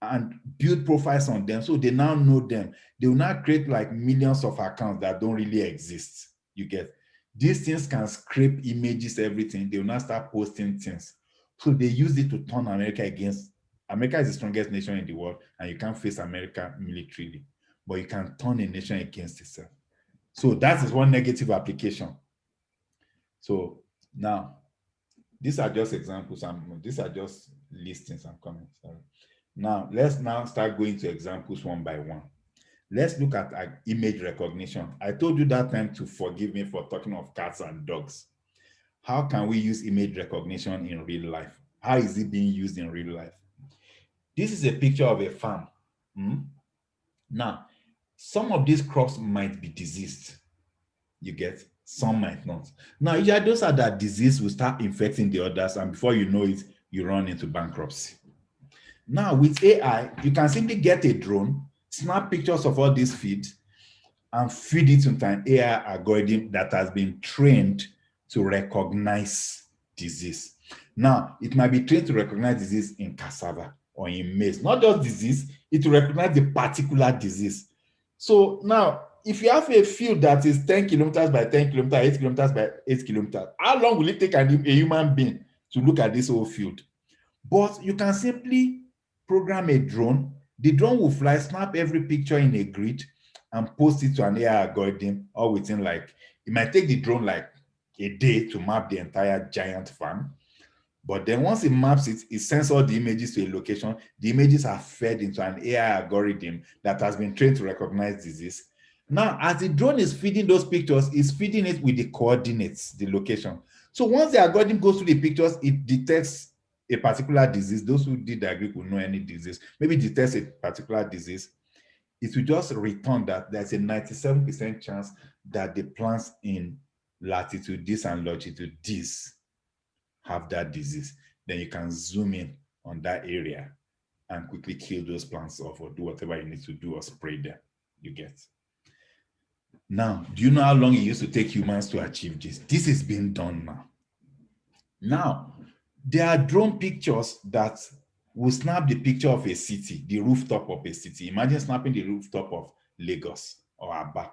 and build profiles on them. So they now know them. They will not create like millions of accounts that don't really exist. You get? These things can scrape images, everything. They will not start posting things. So they use it to turn America against. America is the strongest nation in the world, and you can't face America militarily, but you can turn a nation against itself. So that is one negative application. So now, these are just examples. These are just listings I'm coming. Sorry. Now, let's now start going to examples one by one. Let's look at image recognition. I told you that time to forgive me for talking of cats and dogs. How can we use image recognition in real life? How is it being used in real life? This is a picture of a farm. Now, some of these crops might be diseased. You get? Some might not. Now, usually those are that disease will start infecting the others, and before you know it, you run into bankruptcy. Now, with AI, you can simply get a drone, snap pictures of all these feeds, and feed it into an AI algorithm that has been trained to recognize disease. Now, it might be trained to recognize disease in cassava or in maize. Not just disease, it will recognize the particular disease. So now, if you have a field that is 10 kilometers by 10 kilometers, 8 kilometers by 8 kilometers, how long will it take a human being to look at this whole field? But you can simply program a drone. The drone will fly, snap every picture in a grid, and post it to an AI algorithm, all within it might take the drone like a day to map the entire giant farm. But then once it maps it, it sends all the images to a location. The images are fed into an AI algorithm that has been trained to recognize disease. Now, as the drone is feeding those pictures, it's feeding it with the coordinates, the location. So once the algorithm goes through the pictures, it detects a particular disease. Those who did the agric will know any disease. Maybe it detects a particular disease. It will just return that there's a 97% chance that the plants in latitude this and longitude this have that disease. Then you can zoom in on that area and quickly kill those plants off or do whatever you need to do or spray them. You get. Now, do you know how long it used to take humans to achieve this? This is being done now. Now, there are drone pictures that will snap the picture of a city, the rooftop of a city. Imagine snapping the rooftop of Lagos or Aba.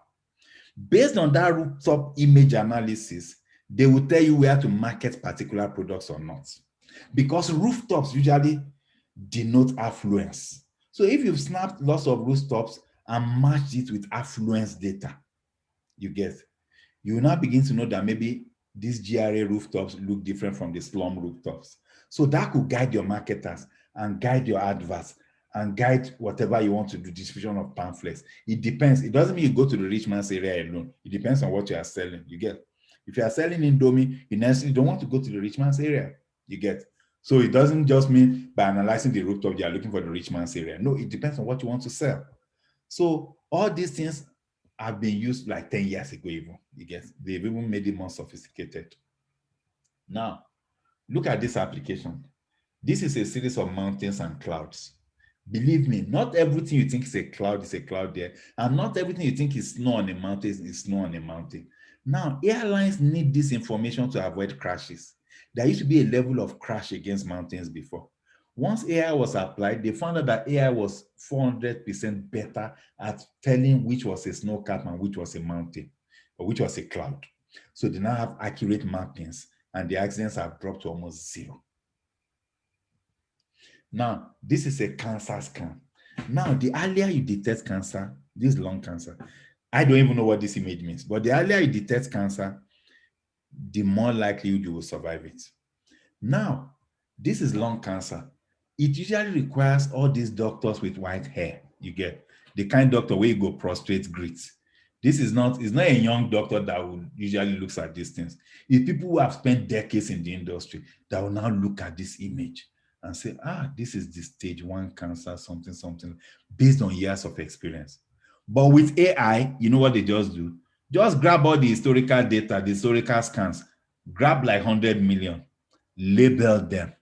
Based on that rooftop image analysis, they will tell you where to market particular products or not. Because rooftops usually denote affluence. So if you've snapped lots of rooftops and matched it with affluence data, you get, you will now begin to know that maybe these GRA rooftops look different from the slum rooftops. So that could guide your marketers and guide your adverts and guide whatever you want to do, distribution of pamphlets. It depends. It doesn't mean you go to the rich man's area alone. It depends on what you are selling, you get. If you are selling Indomie, you necessarily don't want to go to the rich man's area, you get. So it doesn't just mean by analyzing the rooftop, you are looking for the rich man's area. No, it depends on what you want to sell. So all these things have been used like 10 years ago even, you get. They've even made it more sophisticated. Now, look at this application. This is a series of mountains and clouds. Believe me, not everything you think is a cloud there, and not everything you think is snow on a mountain is snow on a mountain. Now, airlines need this information to avoid crashes. There used to be a level of crash against mountains before. Once AI was applied, they found out that AI was 400% better at telling which was a snow cap and which was a mountain, or which was a cloud. So they now have accurate mappings, and the accidents have dropped to almost zero. Now, this is a cancer scan. Now, the earlier you detect cancer, this lung cancer, I don't even know what this image means, but the earlier you detect cancer, the more likely you will survive it. Now, this is lung cancer. It usually requires all these doctors with white hair, you get. The kind of doctor where you go prostrate grits. This is not, it's not a young doctor that will usually looks at these things. It's people who have spent decades in the industry that will now look at this image and say, this is the stage 1 cancer, something, based on years of experience. But with AI, you know what they just do? Just grab all the historical data, the historical scans, grab like 100 million, label them.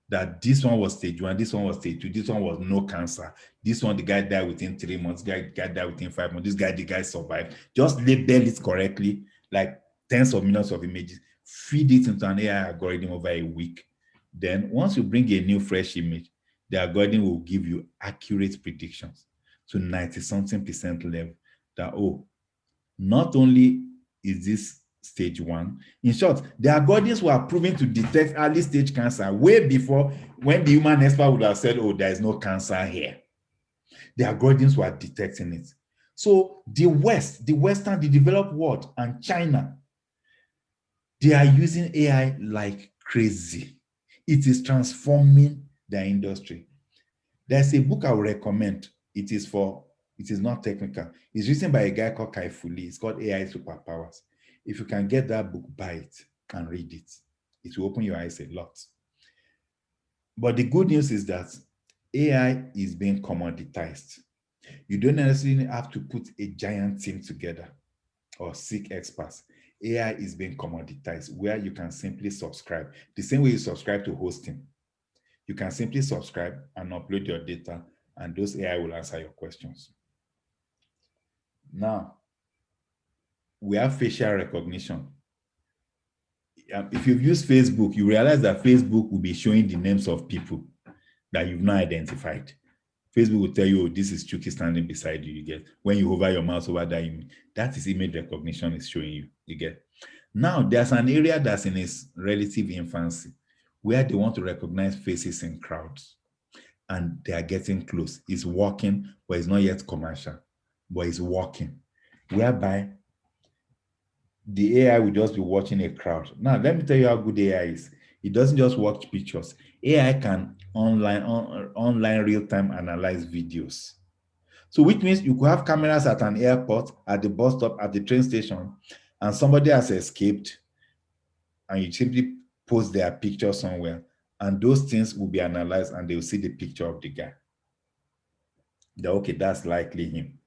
That this one was stage 1, this one was stage 2, this one was no cancer. This one, the guy died within 3 months, the guy died within 5 months, the guy survived. Just label it correctly, like tens of millions of images, feed it into an AI algorithm over a week. Then once you bring a new fresh image, the algorithm will give you accurate predictions to 90-something% level that, not only is this stage 1. In short, the algorithms were proven to detect early stage cancer way before when the human expert would have said, there is no cancer here. The algorithms were detecting it. So the West, the developed world, and China, they are using AI like crazy. It is transforming their industry. There's a book I would recommend. It is not technical. It's written by a guy called Kai Fu Lee. It's called AI Superpowers. If you can get that book, buy it and read it. It will open your eyes a lot. But the good news is that AI is being commoditized. You don't necessarily have to put a giant team together or seek experts. AI is being commoditized where you can simply subscribe. The same way you subscribe to hosting. You can simply subscribe and upload your data, and those AI will answer your questions. Now, we have facial recognition. If you've used Facebook, you realize that Facebook will be showing the names of people that you've not identified. Facebook will tell you, this is Chucky standing beside you, you get. When you hover your mouse over that image, that is image recognition is showing you, you get. Now, there's an area that's in its relative infancy where they want to recognize faces in crowds, and they are getting close. It's working, but it's not yet commercial, but it's working, whereby the AI will just be watching a crowd. Now, let me tell you how good AI is. It doesn't just watch pictures. AI can online real-time analyze videos. So which means you could have cameras at an airport, at the bus stop, at the train station, and somebody has escaped, and you simply post their picture somewhere, and those things will be analyzed, and they will see the picture of the guy. Okay, that's likely him.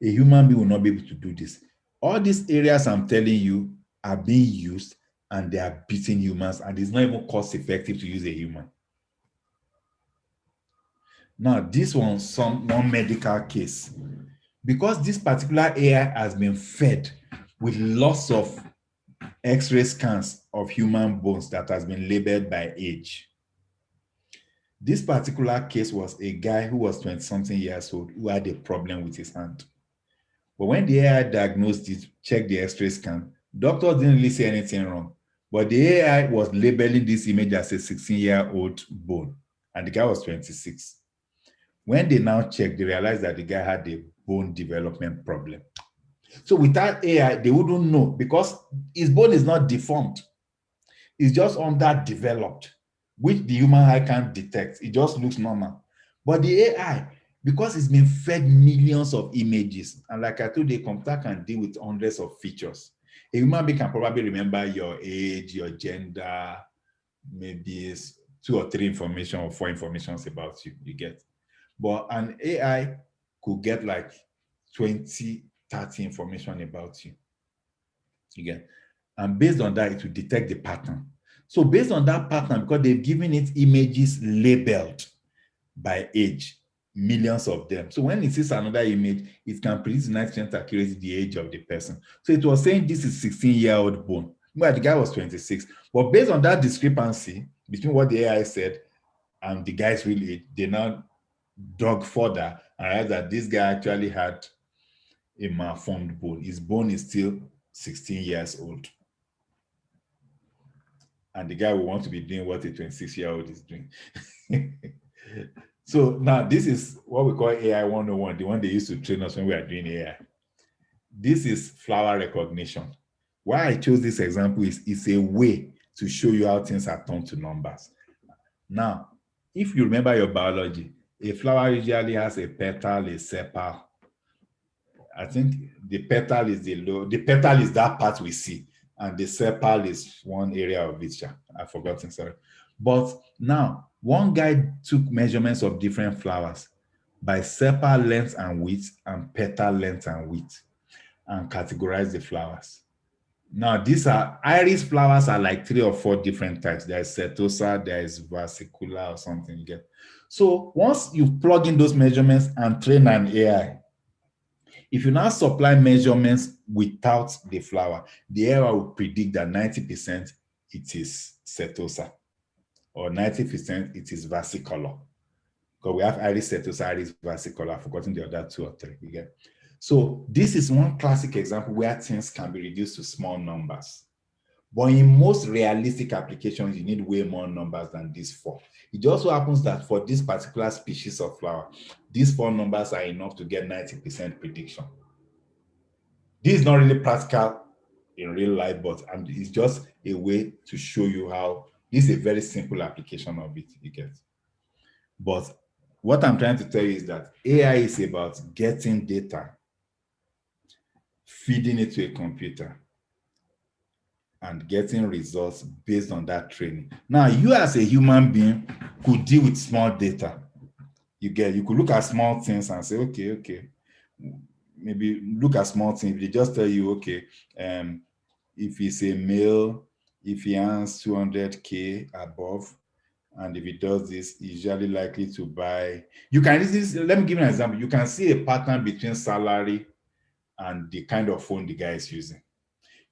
A human being will not be able to do this. All these areas I'm telling you are being used, and they are beating humans, and it's not even cost effective to use a human. Now, this one medical case. Because this particular AI has been fed with lots of X-ray scans of human bones that has been labeled by age. This particular case was a guy who was 20-something years old who had a problem with his hand. But when the AI diagnosed it, checked the X-ray scan, doctors didn't really see anything wrong. But the AI was labeling this image as a 16-year-old bone, and the guy was 26. When they now checked, they realized that the guy had a bone development problem. So without AI, they wouldn't know because his bone is not deformed. It's just underdeveloped, which the human eye can't detect. It just looks normal. But the AI, because it's been fed millions of images, and like I told you, a computer can deal with hundreds of features. A human being can probably remember your age, your gender, maybe 2 or 3 information or 4 informations about you, you get. But an AI could get like 20, 30 information about you. You get. And based on that, it will detect the pattern. So based on that pattern, because they've given it images labeled by age, millions of them. So when it sees another image, it can predict 90% accuracy the age of the person. So it was saying this is 16-year-old bone. Well, the guy was 26. But based on that discrepancy between what the AI said and the guy's real age, they now dug further and realized that this guy actually had a malformed bone. His bone is still 16 years old. And the guy will want to be doing what a 26-year-old is doing. So now this is what we call AI 101, the one they used to train us when we are doing AI. This is flower recognition. Why I chose this example is it's a way to show you how things are turned to numbers. Now, if you remember your biology, a flower usually has a petal, a sepal. I think the petal is the petal is that part we see, and the sepal is one area of it. I've forgotten, sorry. But now, one guy took measurements of different flowers by sepal length and width and petal length and width and categorized the flowers. Now, these are iris flowers are like 3 or 4 different types. There is setosa, there is versicolor or something you get. So once you plug in those measurements and train an AI, if you now supply measurements without the flower, the AI will predict that 90% it is setosa or 90% it is versicolor. Because we have iris setosa, iris versicolor. I've forgotten the other 2 or 3 again. So this is one classic example where things can be reduced to small numbers. But in most realistic applications, you need way more numbers than these 4. It just so happens that for this particular species of flower, these 4 numbers are enough to get 90% prediction. This is not really practical in real life, but it's just a way to show you how this is a very simple application of it, you get. But what I'm trying to tell you is that AI is about getting data, feeding it to a computer, and getting results based on that training. Now, you as a human being could deal with small data. You could look at small things and say, okay, maybe look at small things. They just tell you, okay, if he's a male, if he earns 200K above, and if he does this, he's usually likely to buy. Let me give you an example. You can see a pattern between salary and the kind of phone the guy is using.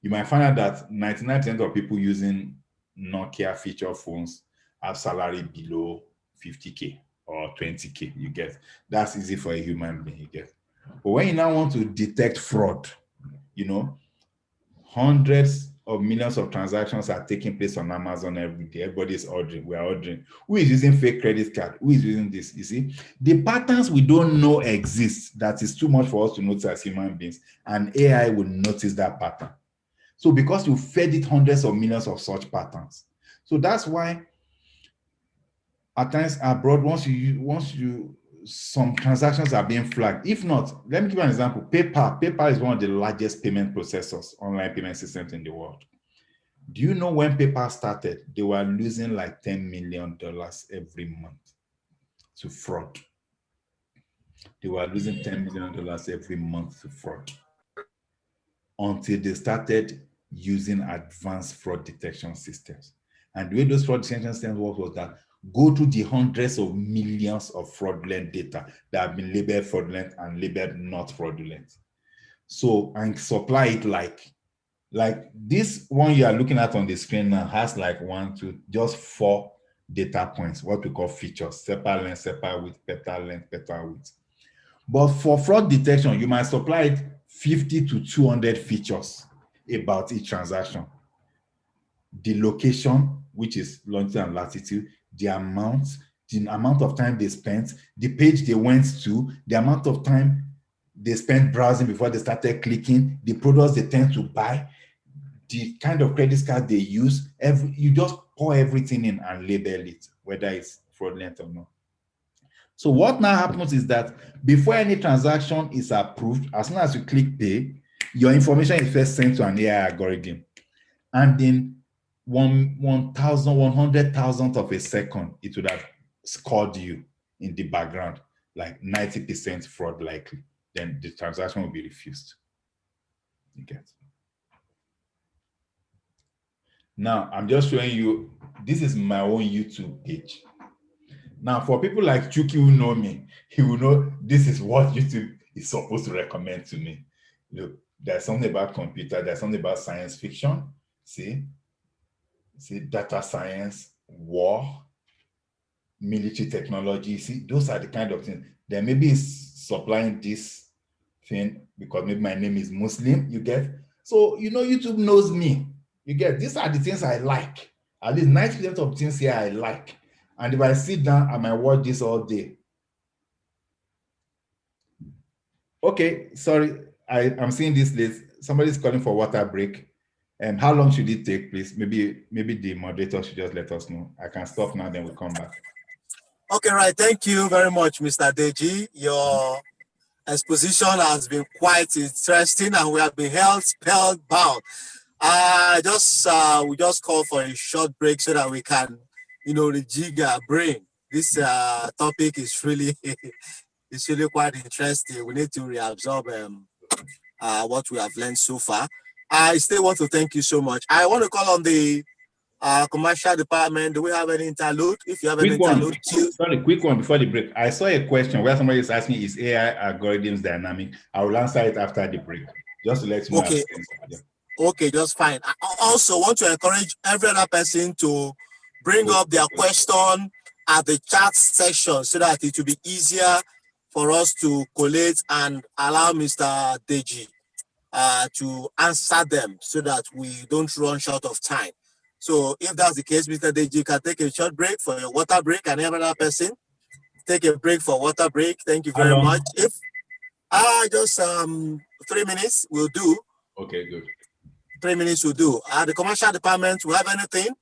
You might find out that 99% of people using Nokia feature phones have salary below 50K or 20K, you get. That's easy for a human being, you get. But when you now want to detect fraud, hundreds of millions of transactions are taking place on Amazon every day. Everybody's ordering, we're ordering. Who is using fake credit card? Who is using this? You see, the patterns we don't know exist. That is too much for us to notice as human beings. And AI will notice that pattern. So because you fed it hundreds of millions of such patterns. So that's why at times abroad, once you some transactions are being flagged. If not, let me give you an example. PayPal is one of the largest payment processors, online payment systems in the world. Do you know when PayPal started, they were losing like $10 million every month to fraud. They were losing $10 million every month to fraud until they started using advanced fraud detection systems. And the way those fraud detection systems work was that go to the hundreds of millions of fraudulent data that have been labeled fraudulent and labeled not fraudulent. So, and supply it like this one you are looking at on the screen now has like 4 data points, what we call features: sepal length, sepal width, petal length, petal width. But for fraud detection, you might supply it 50 to 200 features about each transaction. The location, which is longitude and latitude, the amount of time they spent, the page they went to, the amount of time they spent browsing before they started clicking, the products they tend to buy, the kind of credit card they use. You just pour everything in and label it, whether it's fraudulent or not. So what now happens is that before any transaction is approved, as soon as you click pay, your information is first sent to an AI algorithm. And in 100,000th of a second, it would have scored you in the background, like 90% fraud likely. Then the transaction will be refused. You get. Now, I'm just showing you, this is my own YouTube page. Now, for people like Chuki who know me, he will know this is what YouTube is supposed to recommend to me. Look, there's something about computer, there's something about science fiction. See, data science, war, military technology. See, those are the kind of things. Then maybe it's supplying this thing because maybe my name is Muslim, you get? So, YouTube knows me. You get, these are the things I like. At least 90% of things here I like. And if I sit down, I might watch this all day. Okay, sorry, I'm seeing this list. Somebody's calling for water break. How long should it take, please? Maybe the moderator should just let us know. I can stop now, then we'll come back. Okay, right. Thank you very much, Mr. Deji. Your exposition has been quite interesting, and we have been held spellbound. We just call for a short break so that we can, rejig our brain. This topic is really, it's really quite interesting. We need to reabsorb what we have learned so far. I still want to thank you so much. I want to call on the commercial department. Do we have any interlude? If you have any interlude, sorry, quick one before the break. I saw a question where somebody is asking, is AI algorithms dynamic? I will answer it after the break, just to let you know. Okay. Okay, just fine. I also want to encourage every other person to bring up their question at the chat section so that it will be easier for us to collate and allow Mr. Deji to answer them so that we don't run short of time. So if that's the case, Mr. Deji can take a short break for your water break, and every other person take a break for water break. Thank you very much. If just 3 minutes will do. Okay, good. 3 minutes will do. The commercial department, will have anything?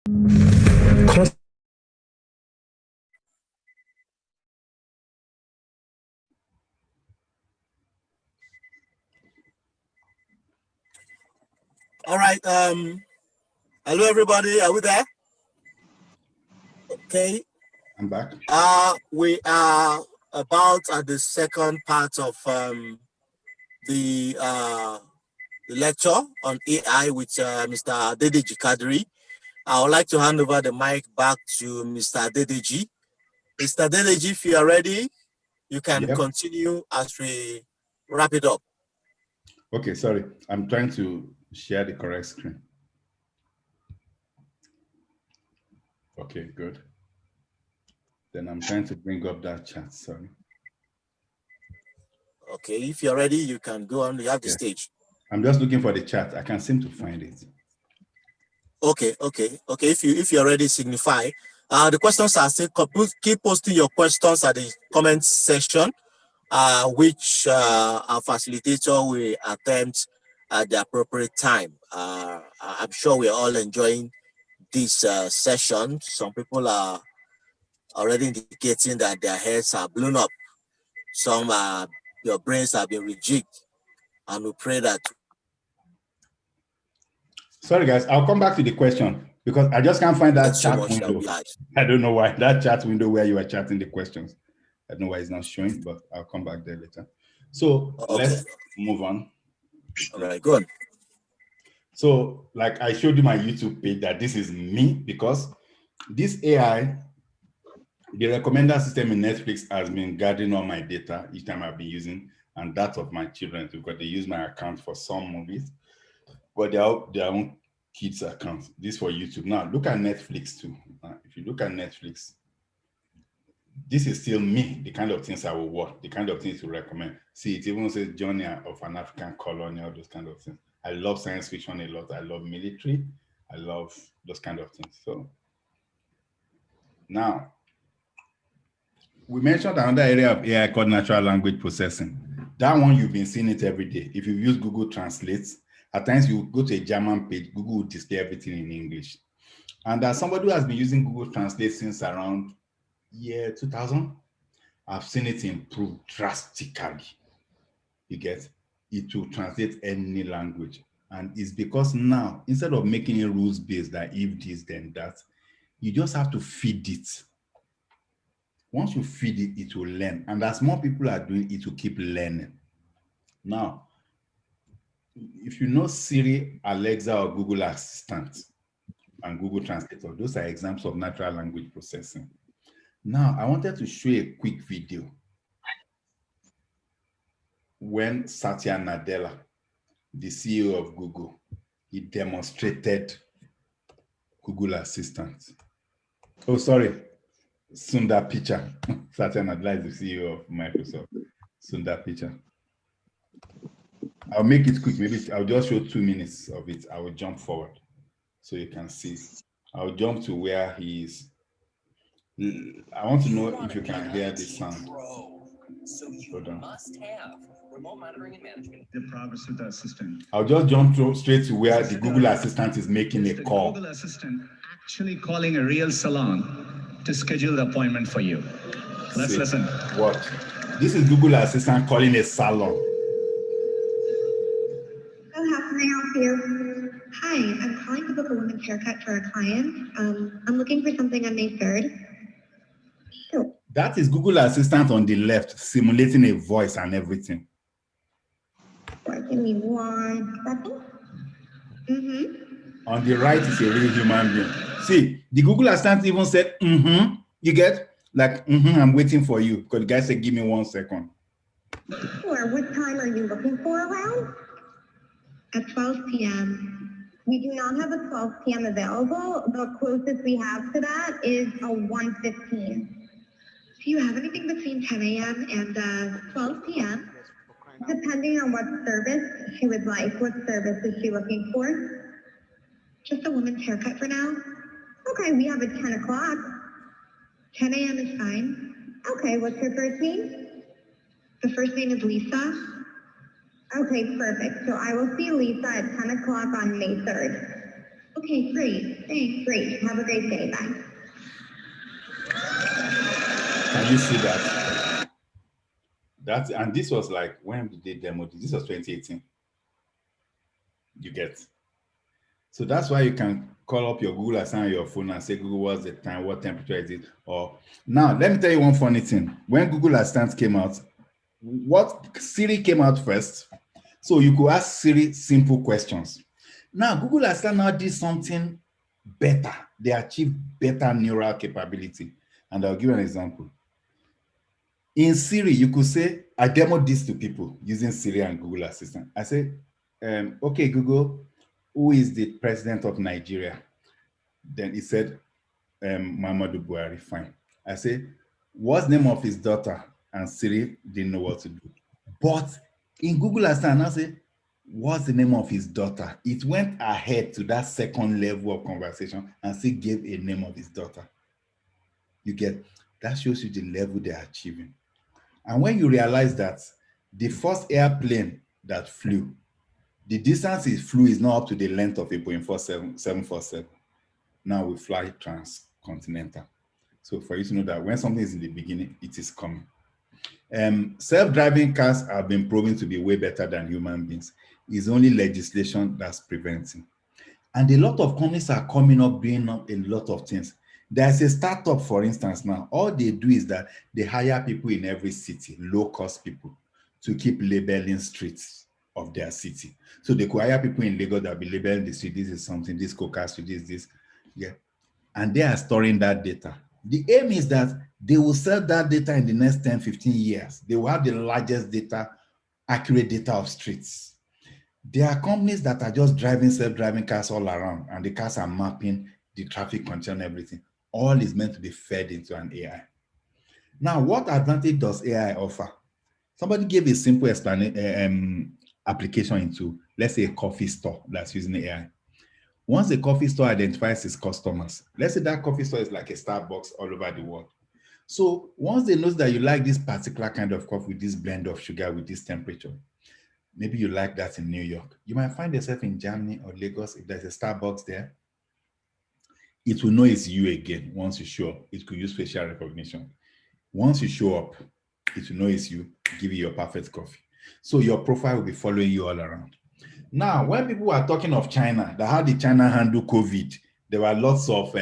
All right. Hello, everybody. Are we there? Okay. I'm back. We are about at the second part of the lecture on AI with Mr. Deji Kadri. I would like to hand over the mic back to Mr. Deji. Mr. Deji, if you are ready, you can continue as we wrap it up. Okay, sorry. I'm trying to share the correct screen. Okay, good. Then I'm trying to bring up that chat, sorry. Okay, if you're ready, you can go on. You have the stage. I'm just looking for the chat. I can't seem to find it. Okay. If you're ready, signify. The questions are still, keep posting your questions at the comment section, which our facilitator will attempt at the appropriate time. I'm sure we're all enjoying this session. Some people are already indicating that their heads are blown up. Some your brains have been rejigged, and we pray that. Sorry, guys, I'll come back to the question because I just can't find that chat window. I don't know why that chat window where you are chatting the questions. I don't know why it's not showing, but I'll come back there later. So let's move on. All right, go on. So, like I showed you my YouTube page that this is me because this AI, the recommender system in Netflix has been gathering all my data each time I've been using, and that of my children because they use my account for some movies, but their own kids' accounts. This for YouTube. Now look at Netflix too. If you look at Netflix, this is still me, the kind of things I will watch, the kind of things to recommend. See, it even says Journey of an African Colony, all those kind of things. I love science fiction a lot. I love military. I love those kind of things. So now, we mentioned another area of AI called natural language processing. That one, you've been seeing it every day. If you use Google Translate, at times you go to a German page, Google will display everything in English. And as somebody who has been using Google Translate since around year 2000, I've seen it improve drastically. You get it to translate any language. And it's because now, instead of making it rules-based, that if this, then that, you just have to feed it. Once you feed it, it will learn. And as more people are doing it, will keep learning. Now, if you know Siri, Alexa, or Google Assistant and Google Translator, those are examples of natural language processing. Now, I wanted to show a quick video when Satya Nadella, the CEO of Google, he demonstrated Google Assistant. Oh, sorry, Sundar Pichai. Satya Nadella is the CEO of Microsoft. Sundar Pichai. I'll make it quick. Maybe I'll just show 2 minutes of it. I will jump forward so you can see. I'll jump to where he is. I want to know if you can hear the sound. So you must have remote monitoring and management. The progress with the assistant. I'll just jump straight to where the Google Assistant is making a call. Google Assistant actually calling a real salon to schedule the appointment for you. Let's listen. Watch. This is Google Assistant calling a salon. How can I help you? Hi, I'm calling to book a women's haircut for a client. I'm looking for something on May 3rd. Sure. That is Google Assistant on the left, simulating a voice and everything. Give me 1 second. On the right is a real human being. See, the Google Assistant even said, You get? Like, I'm waiting for you. Because the guy said, give me 1 second. Sure. What time are you looking for around? At 12 p.m. We do not have a 12 p.m. available. The closest we have to that is a 1:15. Do you have anything between 10 a.m. and 12 p.m.? Depending on what service she would like. What service is she looking for? Just a woman's haircut for now? Okay, we have at 10 o'clock. 10 a.m. is fine. Okay, what's her first name? The first name is Lisa. Okay, perfect. So I will see Lisa at 10 o'clock on May 3rd. Okay, great. Thanks, great. Have a great day. Bye. Can you see that? And this was like, when did they demo this? This was 2018. You get. So that's why you can call up your Google Assistant on your phone and say, Google, what's the time? What temperature is it? Or now, let me tell you one funny thing. When Google Assistant came out, Siri came out first. So you could ask Siri simple questions. Now, Google Assistant now did something better. They achieved better neural capability. And I'll give you an example. In Siri, you could say, I demoed this to people using Siri and Google Assistant. I say, okay, Google, who is the president of Nigeria? Then it said, Muhammadu Buhari, fine. I say, what's the name of his daughter? And Siri didn't know what to do. But in Google Assistant, I say, what's the name of his daughter? It went ahead to that second level of conversation and still gave a name of his daughter. You get, that shows you the level they're achieving. And when you realize that the first airplane that flew, the distance it flew is not up to the length of a Boeing 747. Now we fly transcontinental. So for you to know that when something is in the beginning, it is coming. Self-driving cars have been proven to be way better than human beings. It's only legislation that's preventing. And a lot of companies are coming up doing a lot of things. There's a startup, for instance, now. All they do is that they hire people in every city, low-cost people, to keep labeling streets of their city. So they could hire people in Lagos that will be labeling the street, this is something, this Coca Street, this. Yeah. And they are storing that data. The aim is that they will sell that data in the next 10, 15 years. They will have the largest data, accurate data of streets. There are companies that are just driving self-driving cars all around, and the cars are mapping the traffic condition, everything. All is meant to be fed into an AI. Now, what advantage does AI offer? Somebody gave a simple application into, let's say, a coffee store that's using AI. Once a coffee store identifies its customers, let's say that coffee store is like a Starbucks all over the world. So once they know that you like this particular kind of coffee with this blend of sugar with this temperature, maybe you like that in New York, you might find yourself in Germany or Lagos. If there's a Starbucks there, it will know it's you again. Once you show up, it could use facial recognition. Once you show up, it will know it's you, give you your perfect coffee. So your profile will be following you all around. Now, when people are talking of China, how did China handle COVID? There were lots of,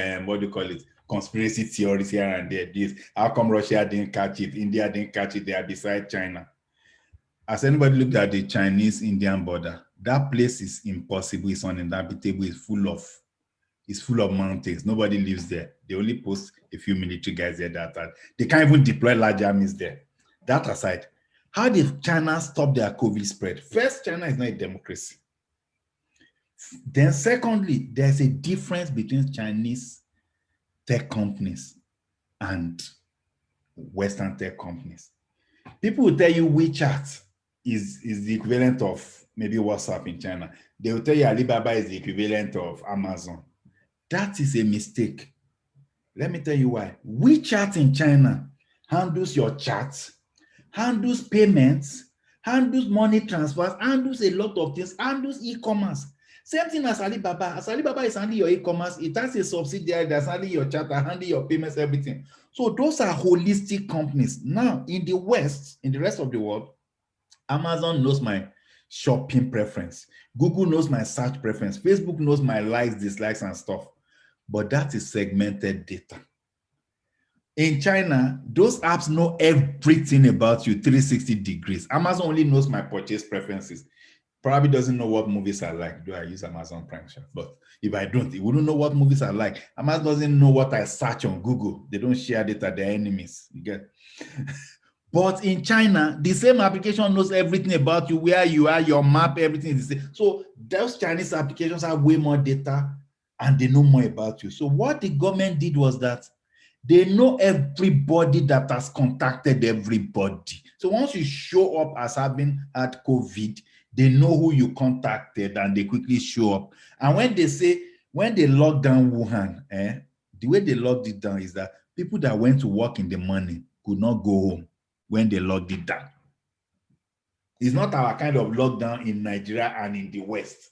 conspiracy theories here and there. This, how come Russia didn't catch it? India didn't catch it. They are beside China. Has anybody looked at the Chinese-Indian border? That place is impossible. It's uninhabitable. It's full of mountains. Nobody lives there. They only post a few military guys there that they can't even deploy large armies there. That aside, how did China stop their COVID spread? First, China is not a democracy. Then secondly, there's a difference between Chinese tech companies and Western tech companies. People will tell you WeChat is the equivalent of maybe WhatsApp in China. They will tell you Alibaba is the equivalent of Amazon. That is a mistake. Let me tell you why. WeChat in China handles your chats, handles payments, handles money transfers, handles a lot of things, handles e-commerce. Same thing as Alibaba. As Alibaba is handling your e-commerce, it has a subsidiary that's handling your chat, handling your payments, everything. So those are holistic companies. Now, in the West, in the rest of the world, Amazon knows my shopping preference. Google knows my search preference. Facebook knows my likes, dislikes, and stuff. But that is segmented data. In China, those apps know everything about you, 360 degrees. Amazon only knows my purchase preferences. Probably doesn't know what movies I like. Do I use Amazon Prime? But if I don't, it wouldn't know what movies I like. Amazon doesn't know what I search on Google. They don't share data, they're enemies. You get? But in China, the same application knows everything about you, where you are, your map, everything is the same. So those Chinese applications have way more data and they know more about you. So what the government did was that they know everybody that has contacted everybody. So once you show up as having had COVID, they know who you contacted and they quickly show up. And when they lock down Wuhan, the way they locked it down is that people that went to work in the morning could not go home when they locked it down. It's not our kind of lockdown in Nigeria and in the West.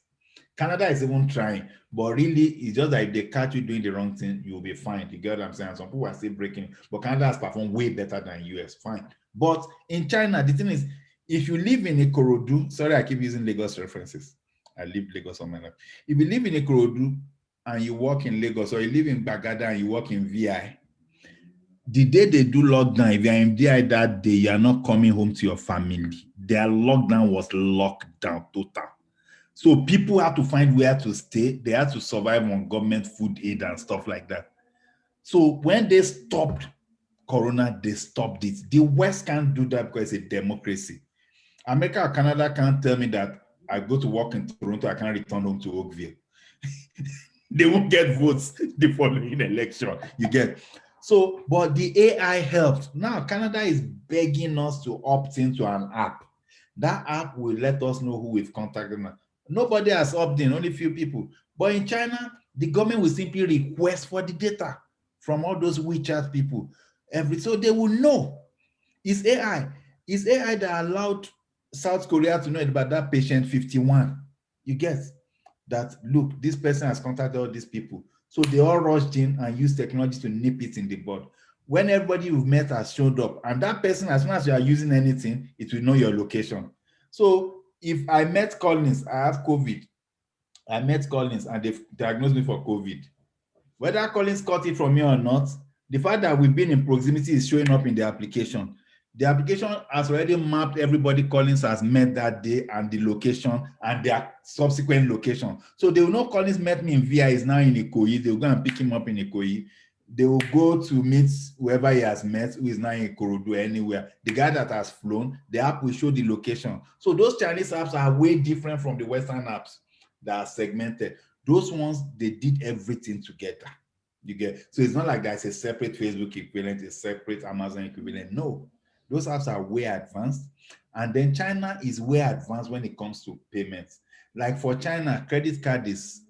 Canada is even trying, but really, it's just that if they catch you doing the wrong thing, you'll be fine. You get what I'm saying? Some people are still breaking, but Canada has performed way better than US. Fine. But in China, the thing is, if you live in Ikorodu, sorry, I keep using Lagos references. I live Lagos all my life. If you live in Ikorodu and you work in Lagos, or you live in Bagada and you work in VI, the day they do lockdown, if you're in VI that day, you're not coming home to your family. Their lockdown was lockdown total. So people had to find where to stay. They had to survive on government food aid and stuff like that. So when they stopped Corona, they stopped it. The West can't do that because it's a democracy. America or Canada can't tell me that I go to work in Toronto, I can't return home to Oakville. They won't get votes the following election. You get. So, but the AI helped. Now Canada is begging us to opt into an app. That app will let us know who we've contacted. Nobody has opted in, only a few people. But in China, the government will simply request for the data from all those WeChat people. So they will know. It's AI. It's AI that allowed South Korea to know about that patient 51. You get that, look, this person has contacted all these people. So they all rushed in and used technology to nip it in the bud. When everybody you've met has showed up, and that person, as soon as you are using anything, it will know your location. So if I met Collins, I have COVID. I met Collins and they've diagnosed me for COVID. Whether Collins caught it from me or not, the fact that we've been in proximity is showing up in the application. The application has already mapped everybody Collins has met that day and the location and their subsequent location. So they will know Collins met me in VI, is now in Ikoyi. They will go and pick him up in Ikoyi. They will go to meet whoever he has met, who is now in Ikorodu, anywhere. The guy that has flown, the app will show the location. So those Chinese apps are way different from the Western apps that are segmented. Those ones, they did everything together. You get. So it's not like there's a separate Facebook equivalent, a separate Amazon equivalent. No. Those apps are way advanced. And then China is way advanced when it comes to payments. Like for China, credit card is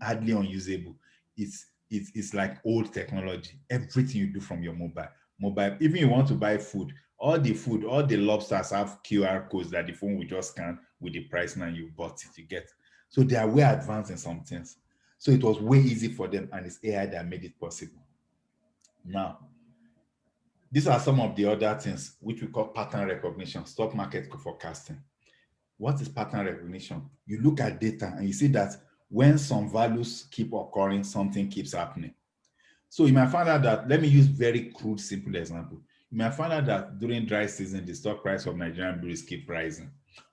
hardly unusable. It's like old technology. Everything you do from your mobile, even you want to buy food, all the lobsters have QR codes that the phone will just scan with the price now you bought it, you get. So they are way advanced in some things. So it was way easy for them, and it's AI that made it possible. Now, these are some of the other things which we call pattern recognition, stock market forecasting. What is pattern recognition? You look at data and you see that when some values keep occurring, something keeps happening. So you might find out that, let me use very crude, simple example. You might find out that during dry season, the stock price of Nigerian breweries keep rising.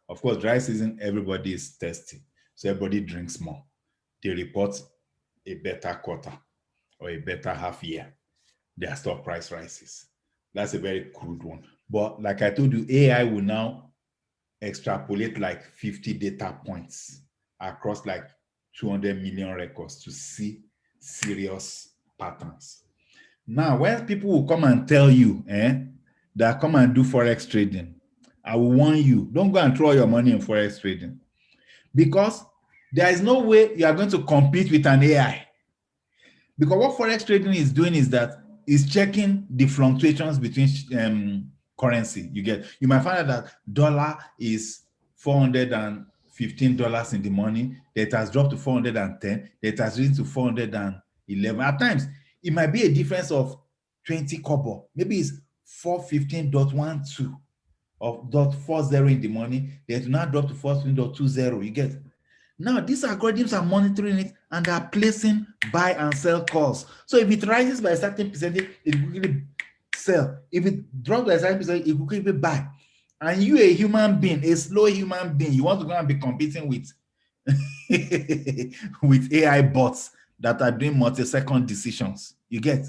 Of course, dry season, everybody is thirsty. So everybody drinks more. They report a better quarter or a better half year. Their stock price rises. That's a very crude one. But like I told you, AI will now extrapolate like 50 data points across like 200 million records to see serious patterns. Now, when people will come and tell you that come and do Forex trading, I will warn you, don't go and throw your money in Forex trading, because there is no way you are going to compete with an AI. Because what Forex trading is doing is that it's checking the fluctuations between currency. You might find out that dollar is $415 in the morning. That has dropped to 410. That has risen to 411. At times, it might be a difference of 20 kobo. Maybe it's 415.12 of .40 in the morning. That will now drop to 415.20. You get. Now, these algorithms are monitoring it and are placing buy and sell calls. So if it rises by a certain percentage, it will quickly sell. If it drops by a certain percentage, it will quickly buy. And you, a human being, a slow human being, you want to go and be competing with, with AI bots that are doing multi-second decisions. You get?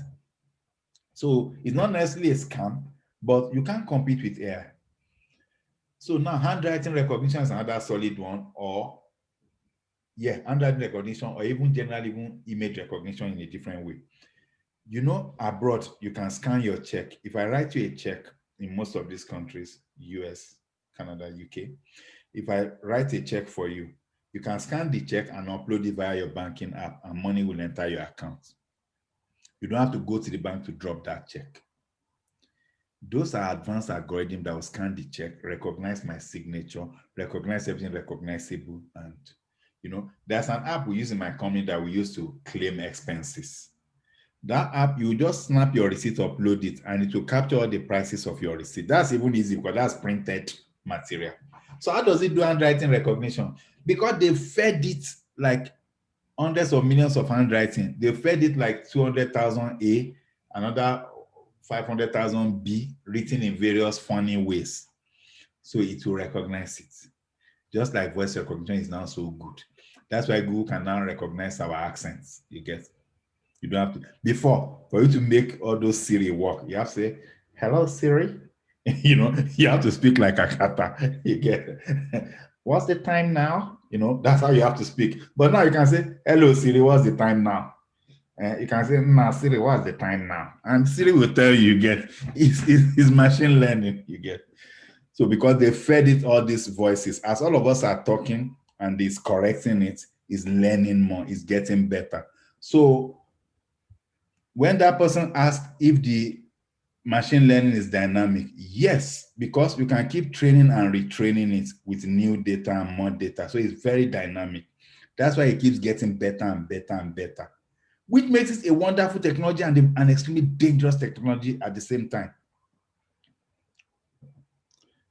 So it's not necessarily a scam, but you can't compete with AI. So now handwriting recognition is another solid one, or handwriting recognition, or even generally even image recognition in a different way. You know, abroad, you can scan your check. If I write you a check in most of these countries, US, Canada, UK, if I write a check for you, you can scan the check and upload it via your banking app, and money will enter your account. You don't have to go to the bank to drop that check. Those are advanced algorithms that will scan the check, recognize my signature, recognize everything recognizable, and You know, there's an app we use in my company that we use to claim expenses. That app, you just snap your receipt, upload it, and it will capture all the prices of your receipt. That's even easy because that's printed material. So how does it do handwriting recognition? Because they fed it like hundreds of millions of handwriting. They fed it like 200,000 A, another 500,000 B, written in various funny ways. So it will recognize it. Just like voice recognition is now so good. That's why Google can now recognize our accents. You get. You don't have to. Before, for you to make all those Siri work, you have to say, hello, Siri. You know, you have to speak like a kata. You get. What's the time now? You know, that's how you have to speak. But now you can say, hello, Siri, what's the time now? You can say, nah, Siri, what's the time now? And Siri will tell you, get. It's machine learning, you get. So because they fed it all these voices, as all of us are talking and it's correcting it, it's learning more, it's getting better. So when that person asked if the machine learning is dynamic, yes, because you can keep training and retraining it with new data and more data. So it's very dynamic. That's why it keeps getting better and better and better, which makes it a wonderful technology and an extremely dangerous technology at the same time.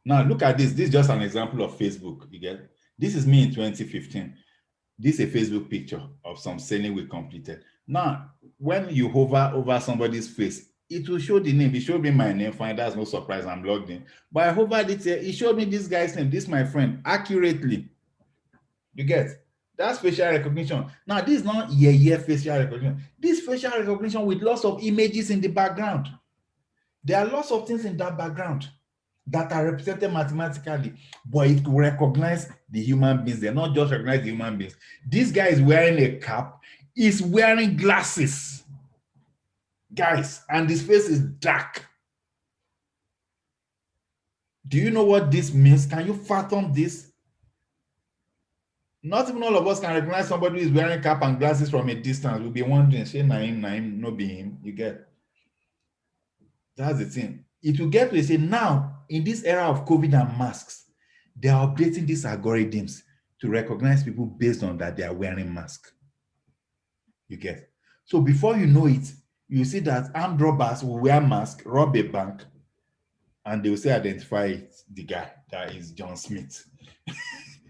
Now look at this. This is just an example of Facebook. You get, this is me in 2015. This is a Facebook picture of some selling we completed. Now, when you hover over somebody's face, it will show the name. It showed me my name. Fine, that's no surprise. I'm logged in. But I hovered it here. It showed me this guy's name. This is my friend accurately. You get, that's facial recognition. Now, this is not facial recognition. This facial recognition with lots of images in the background. There are lots of things in that background that are represented mathematically, but it will recognize the human beings. They're not just recognize the human beings. This guy is wearing a cap, he's wearing glasses, guys, and his face is dark. Do you know what this means? Can you fathom this? Not even all of us can recognize somebody who is wearing a cap and glasses from a distance. We'll be wondering, say, Naim, no be him. You get? That's the thing. It will get to say now, in this era of COVID and masks, they are updating these algorithms to recognize people based on that they are wearing masks. You get? So before you know it, you see that armed robbers will wear masks, rob a bank, and they will say identify the guy that is John Smith,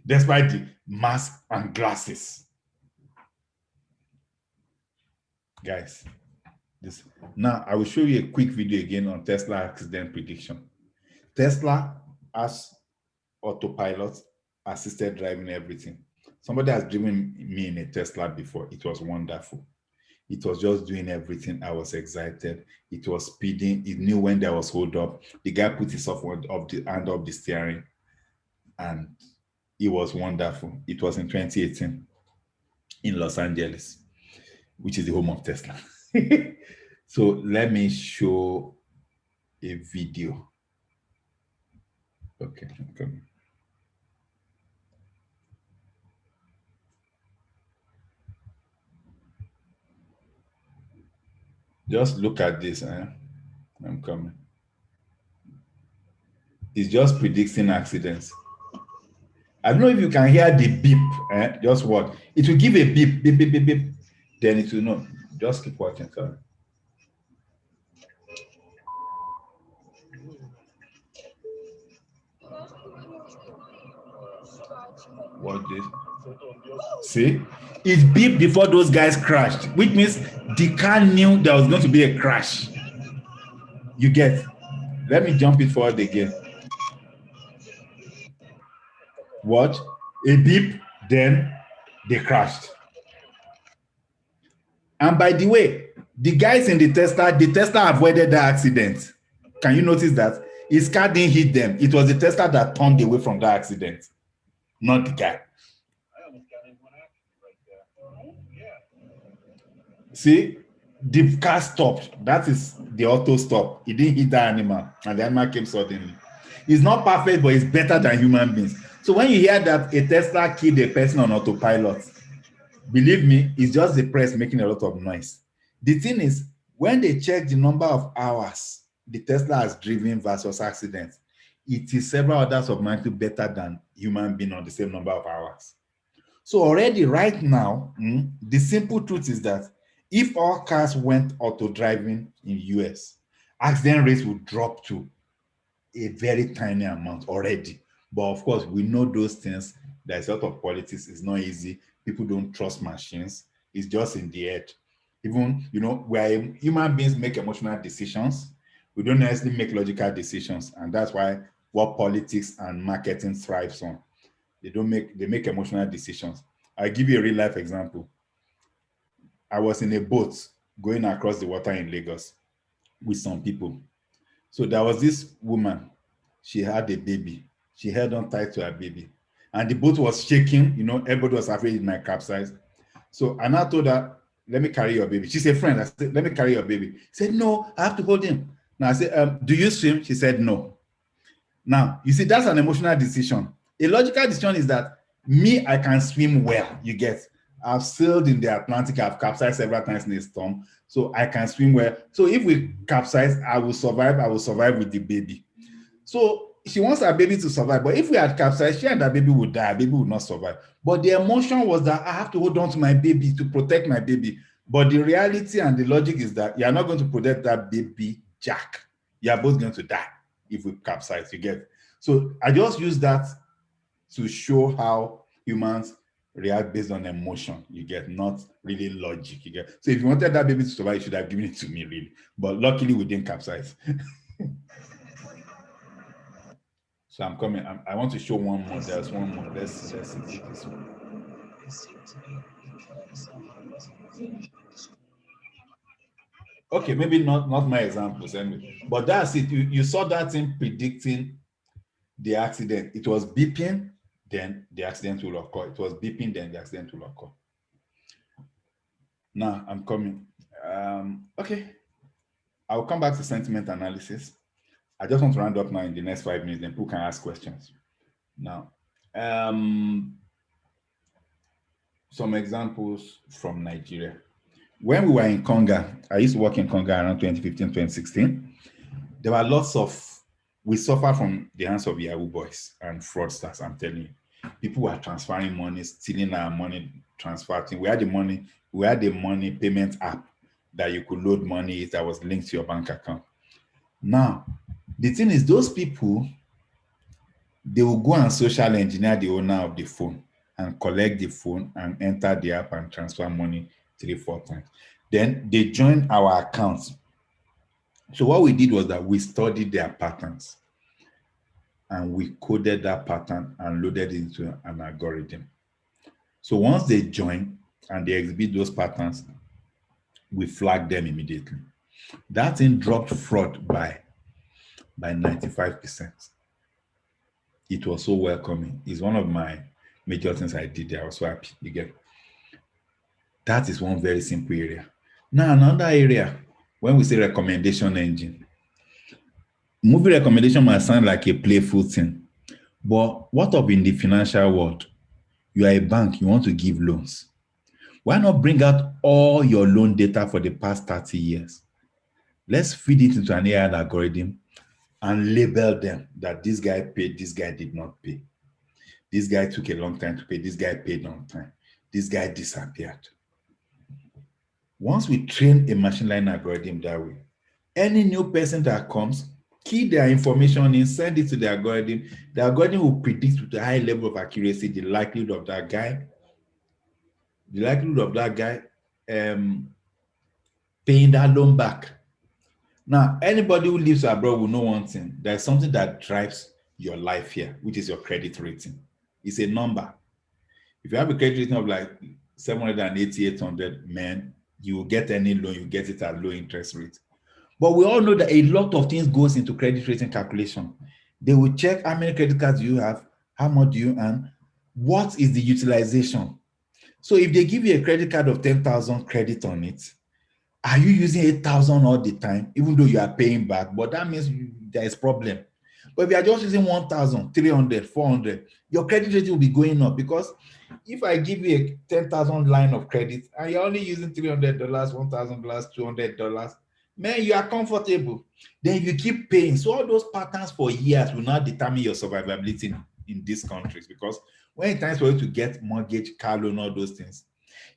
despite the mask and glasses. Guys, this now I will show you a quick video again on Tesla accident prediction. Tesla has autopilot, assisted driving, everything. Somebody has driven me in a Tesla before. It was wonderful. It was just doing everything. I was excited. It was speeding. It knew when there was hold up. The guy put his hand up the steering, and it was wonderful. It was in 2018 in Los Angeles, which is the home of Tesla. So let me show a video. Okay. Just look at this. I'm coming. It's just predicting accidents. I don't know if you can hear the beep. Just what? It will give a beep, beep, beep, beep, beep. Then it will know. Just keep watching. Sorry. Watch this. See? It beeped before those guys crashed, which means the car knew there was going to be a crash. You get? Let me jump it forward again. Watch. A beep, then they crashed. And by the way, the guys in the Tesla avoided the accident. Can you notice that? His car didn't hit them. It was the Tesla that turned away from the accident, not the guy. See, the car stopped. That is the auto stop. It didn't hit the animal, and the animal came suddenly. It's not perfect, but it's better than human beings. So when you hear that a Tesla killed a person on autopilot, believe me, it's just the press making a lot of noise. The thing is, when they check the number of hours the Tesla has driven versus accidents, it is several orders of magnitude better than human being on the same number of hours. So already right now, the simple truth is that if all cars went auto driving in US, accident rates would drop to a very tiny amount already. But of course, we know those things. There's a lot of politics. It's not easy. People don't trust machines. It's just in the head. Even, where human beings make emotional decisions, we don't necessarily make logical decisions. And that's why what politics and marketing thrives on. They make emotional decisions. I'll give you a real life example. I was in a boat going across the water in Lagos with some people. So there was this woman, she had a baby. She held on tight to her baby. And the boat was shaking, everybody was afraid it might capsize. So I now told her, let me carry your baby. She's a friend. I said, let me carry your baby. She said, no, I have to hold him. Now I said, do you swim? She said, no. Now, you see, that's an emotional decision. A logical decision is that I can swim well, you get. I've sailed in the Atlantic, I've capsized several times in a storm, so I can swim well. So if we capsize, I will survive with the baby. So she wants her baby to survive, but if we had capsized, she and her baby would die, her baby would not survive. But the emotion was that I have to hold on to my baby to protect my baby. But the reality and the logic is that you're not going to protect that baby jack. You're both going to die if we capsize, you get. So I just use that to show how humans react based on emotion, you get, not really logic, you get. So if you wanted that baby to survive, you should have given it to me, really. But luckily, we didn't capsize. So I'm coming. I want to show one more. There's one more. Let's see this one. Okay, maybe not my examples anyway. But that's it. You saw that in predicting the accident. It was beeping, then the accident will occur. It was beeping, then the accident will occur. Now I'm coming. Okay. I'll come back to sentiment analysis. I just want to round up now in the next 5 minutes, then people can ask questions. Now, some examples from Nigeria. When we were in Conga, I used to work in Conga around 2015, 2016. There were lots of, we suffer from the hands of Yahoo boys and fraudsters, I'm telling you. People were transferring money, stealing our money, transferring. We had the money payment app that you could load money that was linked to your bank account. Now, the thing is, those people, they will go and social engineer the owner of the phone and collect the phone and enter the app and transfer money 3-4 times. Then they join our accounts. So what we did was that we studied their patterns and we coded that pattern and loaded it into an algorithm. So once they join and they exhibit those patterns, we flag them immediately. That thing dropped fraud by 95%. It was so welcoming. It's one of my major things I did there. I was so happy. You get. That is one very simple area. Now, another area, when we say recommendation engine, movie recommendation might sound like a playful thing, but what of in the financial world? You are a bank, you want to give loans. Why not bring out all your loan data for the past 30 years? Let's feed it into an AI algorithm and label them that this guy paid, this guy did not pay. This guy took a long time to pay, this guy paid on time. This guy disappeared. Once we train a machine learning algorithm that way, any new person that comes, key their information in, send it to the algorithm will predict with a high level of accuracy the likelihood of that guy paying that loan back. Now, anybody who lives abroad will know one thing. There's something that drives your life here, which is your credit rating. It's a number. If you have a credit rating of like 780, 800, man, you will get any loan, you get it at low interest rate. But we all know that a lot of things goes into credit rating calculation. They will check how many credit cards you have, how much do you earn, what is the utilization. So if they give you a credit card of 10,000 credit on it, are you using 8,000 all the time, even though you are paying back? But that means there is problem. But if you are just using 1,000, 300, 400, your credit rating will be going up, because if I give you a 10,000 line of credit and you're only using $300, $1,000, $200, man, you are comfortable. Then you keep paying. So all those patterns for years will not determine your survivability in these countries, because when it times for you to get mortgage, car loan, all those things,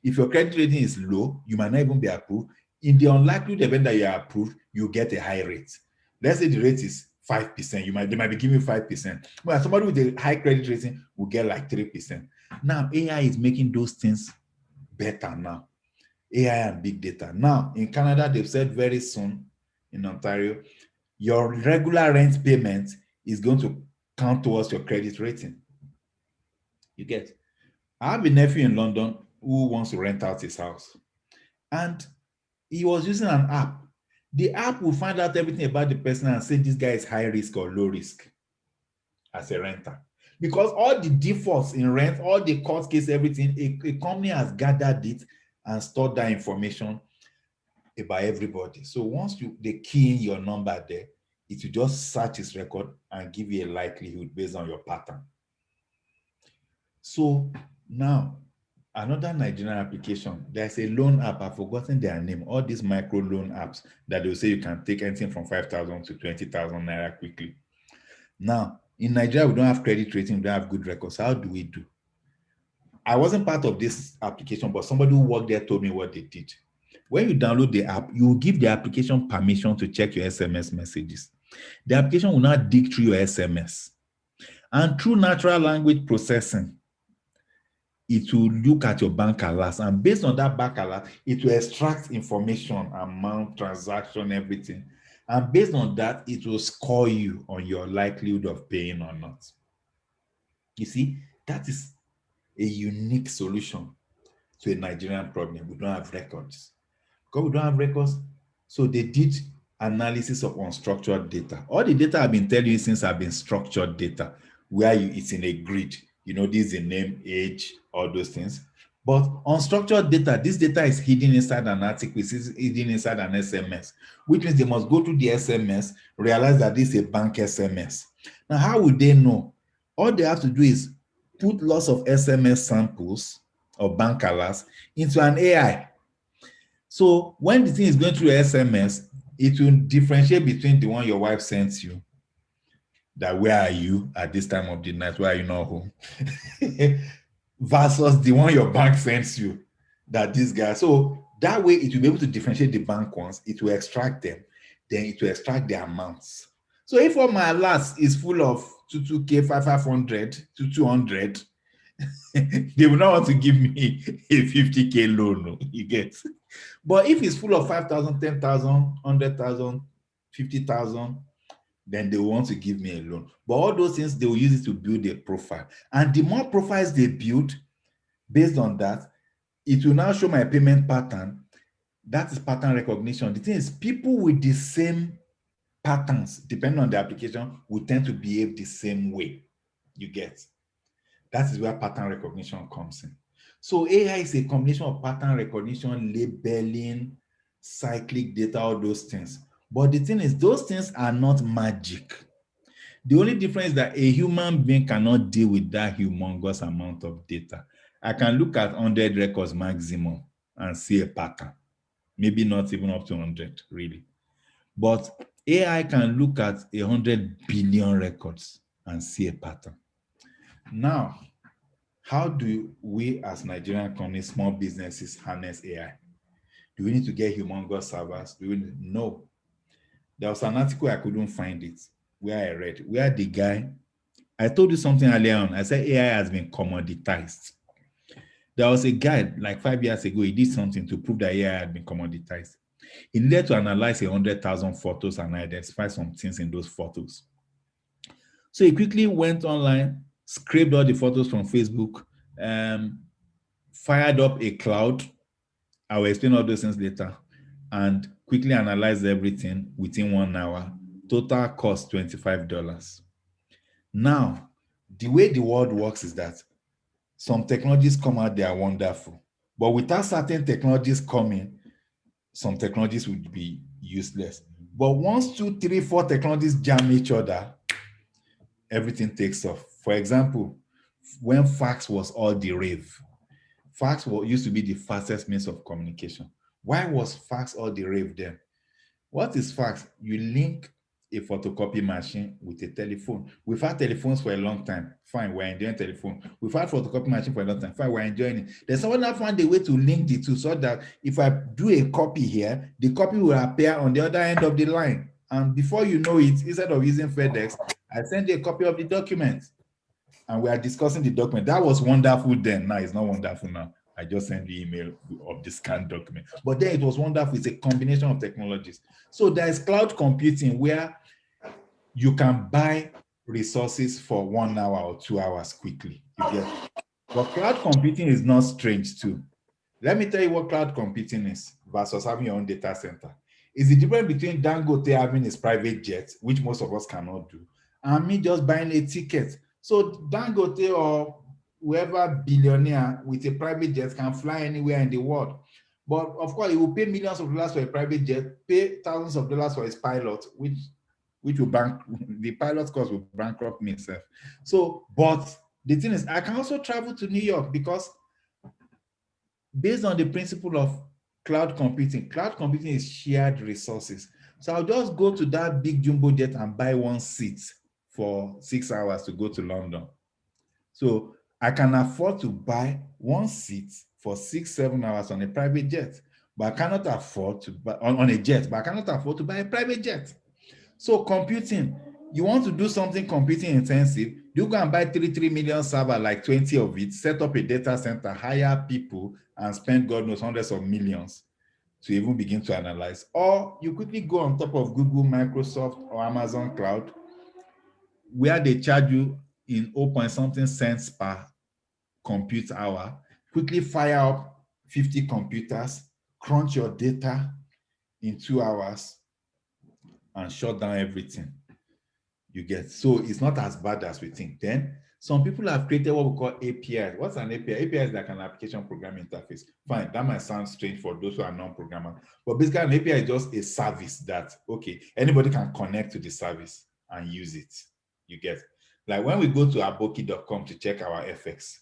if your credit rating is low, you might not even be approved. In the unlikely event that you are approved, you get a high rate. Let's say the rate is 5%. They might be giving 5%. Well, somebody with a high credit rating will get like 3%. Now, AI is making those things better now. AI and big data. Now, in Canada, they've said very soon in Ontario, your regular rent payment is going to count towards your credit rating. You get. I have a nephew in London who wants to rent out his house. And he was using an app. The app will find out everything about the person and say this guy is high risk or low risk as a renter. Because all the defaults in rent, all the court case, everything, a company has gathered it and stored that information about everybody. So once they key in your number there, it will just search his record and give you a likelihood based on your pattern. So now, another Nigerian application, there's a loan app, I've forgotten their name, all these micro loan apps that they'll say you can take anything from 5,000 to 20,000 naira quickly. Now, in Nigeria, we don't have credit rating, we don't have good records. How do we do? I wasn't part of this application, but somebody who worked there told me what they did. When you download the app, you will give the application permission to check your SMS messages. The application will now dig through your SMS. And through natural language processing, it will look at your bank alerts, and based on that bank alert, it will extract information, amount, transaction, everything. And based on that, it will score you on your likelihood of paying or not. You see, that is a unique solution to a Nigerian problem. We don't have records. Because we don't have records, so they did analysis of unstructured data. All the data I've been telling you since have been structured data, where it's in a grid. You know, this is a name, age, all those things. But unstructured data, this data is hidden inside an article, it's hidden inside an SMS, which means they must go to the SMS, realize that this is a bank SMS. Now, how would they know? All they have to do is put lots of SMS samples or bank alerts into an AI. So when the thing is going through SMS, it will differentiate between the one your wife sends you, that where are you at this time of the night, why are you not home, versus the one your bank sends you, that this guy. So that way it will be able to differentiate the bank ones, it will extract them, then it will extract the amounts. So if all my alerts is full of 2K, 500 to 200, they will not want to give me a 50K loan, you get. But if it's full of 5,000, 10,000, 100,000, 50,000, then they want to give me a loan. But all those things, they will use it to build a profile. And the more profiles they build, based on that, it will now show my payment pattern. That is pattern recognition. The thing is, people with the same patterns, depending on the application, will tend to behave the same way. You get. That is where pattern recognition comes in. So AI is a combination of pattern recognition, labeling, cyclic data, all those things. But the thing is, those things are not magic. The only difference is that a human being cannot deal with that humongous amount of data. I can look at 100 records maximum and see a pattern. Maybe not even up to 100, really. But AI can look at 100 billion records and see a pattern. Now, how do we as Nigerian companies, small businesses, harness AI? Do we need to get humongous servers? Do we need? No. There was an article, I couldn't find it, where I read, where the guy, I told you something earlier on, I said AI has been commoditized. There was a guy, like 5 years ago, he did something to prove that AI had been commoditized. He needed to analyze 100,000 photos and identify some things in those photos. So he quickly went online, scraped all the photos from Facebook, fired up a cloud. I will explain all those things later, and quickly analyzed everything within 1 hour. Total cost $25. Now, the way the world works is that some technologies come out, they are wonderful. But without certain technologies coming, some technologies would be useless. But once 2, 3, 4 technologies jam each other, everything takes off. For example, when fax was all the rave, fax used to be the fastest means of communication. Why was fax all the rave then? What is fax? You link a photocopy machine with a telephone. We've had telephones for a long time. Fine, we're enjoying telephone. We've had photocopy machine for a long time. Fine, we're enjoying it. Then someone that found a way to link the two so that if I do a copy here, the copy will appear on the other end of the line. And before you know it, instead of using FedEx, I send you a copy of the document. And we are discussing the document. That was wonderful then. Now it's not wonderful now. I just sent the email of the scanned document. But then it was wonderful. It's a combination of technologies. So there's cloud computing where you can buy resources for 1 hour or 2 hours quickly. But cloud computing is not strange too. Let me tell you what cloud computing is versus having your own data center. It's the difference between Dangote having his private jet, which most of us cannot do, and me just buying a ticket. So Dangote or whoever billionaire with a private jet can fly anywhere in the world. But of course, he will pay millions of dollars for a private jet, pay thousands of dollars for his pilot, which will the pilot cost will bankrupt myself. So, but the thing is, I can also travel to New York because based on the principle of cloud computing is shared resources. So I'll just go to that big jumbo jet and buy one seat for 6 hours to go to London. So I can afford to buy one seat for 6-7 hours on a private jet, but I cannot afford to buy on a jet, but I cannot afford to buy a private jet. So computing, you want to do something computing intensive, you can buy 3 million server, like 20 of it, set up a data center, hire people, and spend God knows hundreds of millions to even begin to analyze. Or you quickly go on top of Google, Microsoft, or Amazon Cloud, where they charge you in 0.something cents per compute hour, quickly fire up 50 computers, crunch your data in 2 hours, and shut down everything. You get, so it's not as bad as we think. Then some people have created what we call APIs. What's an API? API is like an application programming interface. Fine, that might sound strange for those who are non-programmers, but basically an API is just a service that, okay, anybody can connect to the service and use it. You get, like when we go to aboki.com to check our FX,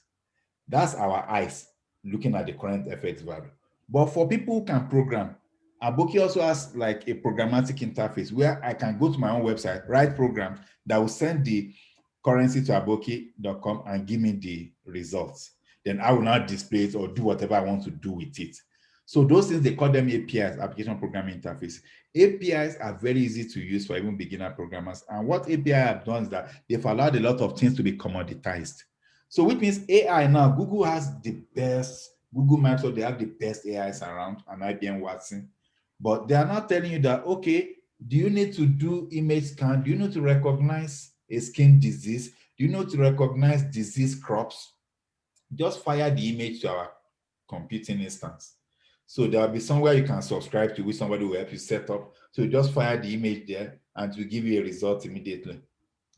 that's our eyes looking at the current FX value. But for people who can program, Aboki also has like a programmatic interface where I can go to my own website, write programs that will send the currency to aboki.com and give me the results. Then I will not display it or do whatever I want to do with it. So those things, they call them APIs, application programming interface. APIs are very easy to use for even beginner programmers. And what API have done is that they've allowed a lot of things to be commoditized. So which means AI now, Google has the best, Google Microsoft, they have the best AIs around, and IBM Watson. But they are not telling you that, okay, do you need to do image scan? Do you need to recognize a skin disease? Do you need to recognize disease crops? Just fire the image to our computing instance. So there'll be somewhere you can subscribe to, which somebody will help you set up. So you just fire the image there and it will give you a result immediately.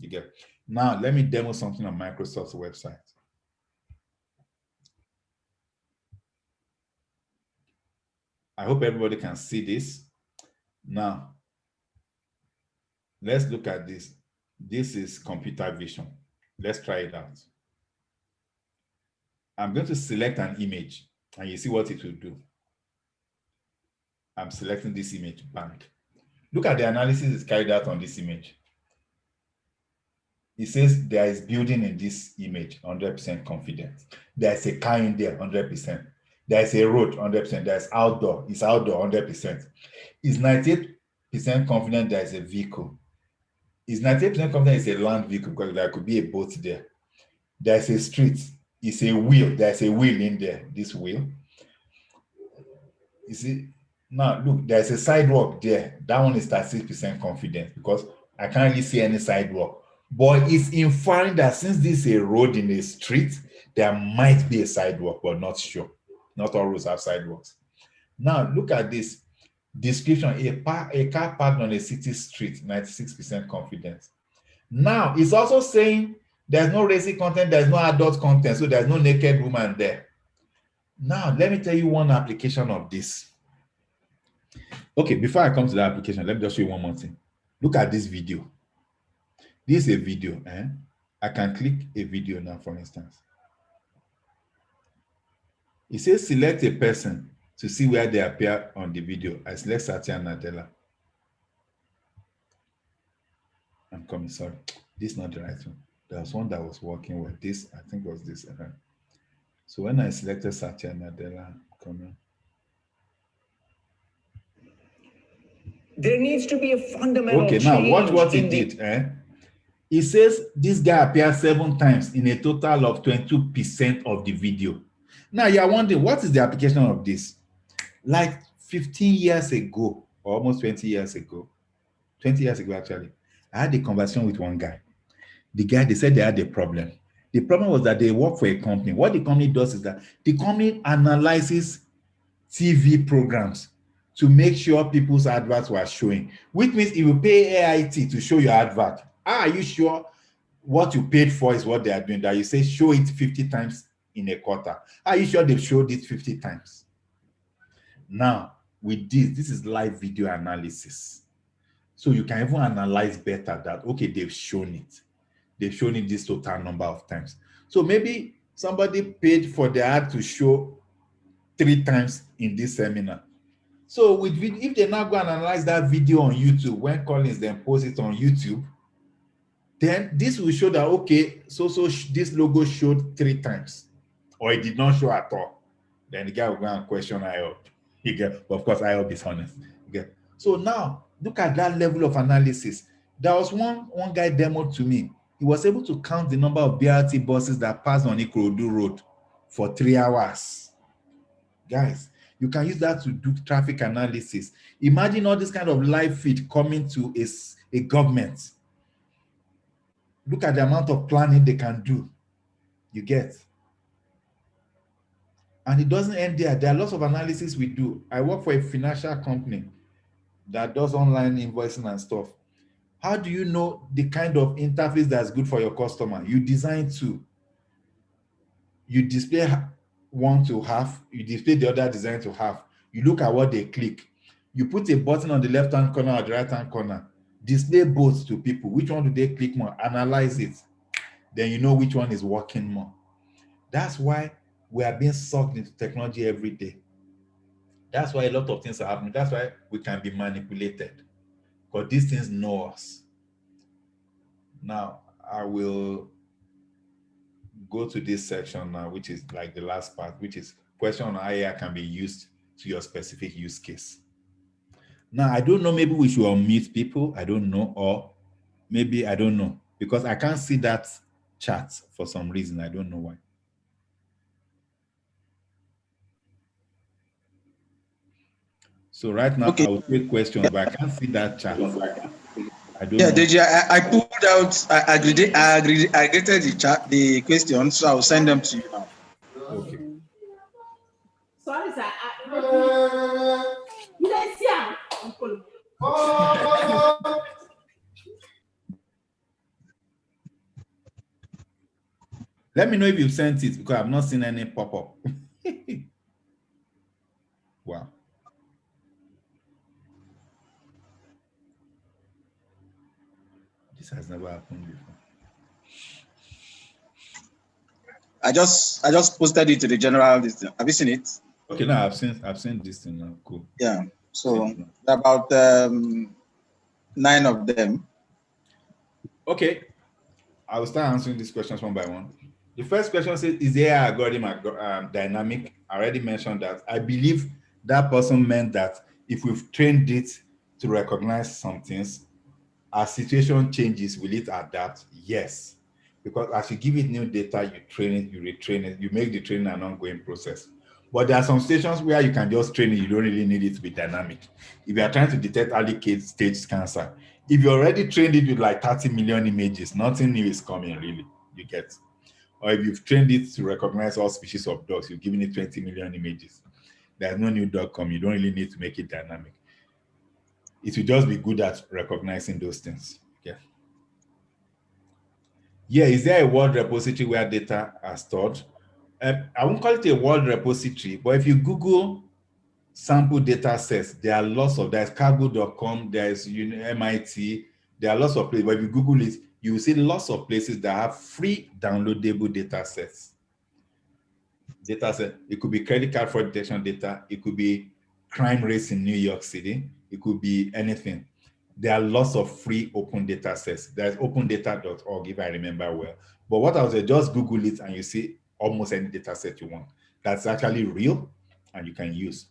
You get. Now, let me demo something on Microsoft's website. I hope everybody can see this. Now, let's look at this. This is computer vision. Let's try it out. I'm going to select an image and you see what it will do. I'm selecting this image, bank. Look at the analysis that's carried out on this image. It says there is building in this image, 100% confident. There's a car in there, 100%. There's a road, 100%. There's outdoor, it's outdoor, 100%. It's 98% confident there's a vehicle. It's 98% confident it's a land vehicle because there could be a boat there. There's a street, it's a wheel. There's a wheel in there, this wheel. You see, now look, there's a sidewalk there. That one is 36% confident because I can't really see any sidewalk. But it's inferring that since this is a road in a street, there might be a sidewalk, but not sure. Not all roads have sidewalks. Now, look at this description. A car parked on a city street, 96% confidence. Now, it's also saying there's no racy content, there's no adult content, so there's no naked woman there. Now, let me tell you one application of this. Okay, before I come to that application, let me just show you one more thing. Look at this video. This is a video. I can click a video now, for instance. It says select a person to see where they appear on the video. I select Satya Nadella. coming. Sorry, this is not the right one. There was one that was working with this. I think it was this. So when I selected Satya Nadella, coming. There needs to be a fundamental Okay, now watch what he change did. He says this guy appeared 7 times in a total of 22% of the video. Now you're wondering, what is the application of this? Like 15 years ago, or almost 20 years ago, 20 years ago actually, I had a conversation with one guy. The guy, they said they had a problem. The problem was that they work for a company. What the company does is that the company analyzes TV programs to make sure people's adverts were showing, which means if you pay AIT to show your advert, are you sure what you paid for is what they are doing? That you say show it 50 times in a quarter. Are you sure they've showed it 50 times? Now, with this is live video analysis. So you can even analyze better that, okay, they've shown it. They've shown it this total number of times. So maybe somebody paid for the ad to show 3 times in this seminar. So with if they now go and analyze that video on YouTube, when Collins then posts it on YouTube, then this will show that, okay, so this logo showed 3 times, or it did not show at all. Then the guy will go and question IOP. Of course, IOP is honest. So now look at that level of analysis. There was one guy demoed to me. He was able to count the number of BRT buses that passed on Ikorodu Road for 3 hours. Guys, you can use that to do traffic analysis. Imagine all this kind of live feed coming to a government. Look at the amount of planning they can do. You get? And it doesn't end there. There are lots of analysis we do. I work for a financial company that does online invoicing and stuff. How do you know the kind of interface that's good for your customer? You design 2. You display one to half, you display the other design to half. You look at what they click. You put a button on the left-hand corner or the right-hand corner. Display both to people. Which one do they click more? Analyze it. Then you know which one is working more. That's why we are being sucked into technology every day. That's why a lot of things are happening. That's why we can be manipulated. Because these things know us. Now, I will go to this section now, which is like the last part, which is question on how AI can be used to your specific use case. Now, I don't know, maybe we should unmute people. I don't know, or maybe I don't know, because I can't see that chat for some reason. I don't know why. So right now, okay. I will take questions, but I can't see that chat. I don't know. Deji, I pulled out, I aggregated the chat, the questions, so I will send them to you now. Okay. Sorry, sir. Let me know if you've sent it, because I've not seen any pop-up. Wow. This has never happened before. I just posted it to the general list. Have you seen it? Okay, now I've seen this thing now. Cool. Yeah. So about 9 of them. Okay. I will start answering these questions one by one. The first question says, is the AI algorithm dynamic? I already mentioned that. I believe that person meant that if we've trained it to recognize some things, as situation changes, will it adapt? Yes. Because as you give it new data, you train it, you retrain it, you make the training an ongoing process. But there are some stations where you can just train it, you don't really need it to be dynamic. If you are trying to detect early stage cancer, if you already trained it with like 30 million images, nothing new is coming really, you get. Or if you've trained it to recognize all species of dogs, you've given it 20 million images. There's no new dog coming, you don't really need to make it dynamic. It will just be good at recognizing those things. Yeah, is there a world repository where data are stored? I won't call it a world repository, but if you Google sample data sets, there are lots of, there's cargo.com, there's MIT, there are lots of places, but if you Google it, you will see lots of places that have free downloadable data sets. It could be credit card fraud detection data, it could be crime rates in New York City, it could be anything. there are lots of free open data sets. There's opendata.org, if I remember well. But what I was saying, just Google it and you see almost any data set you want. That's actually real and you can use.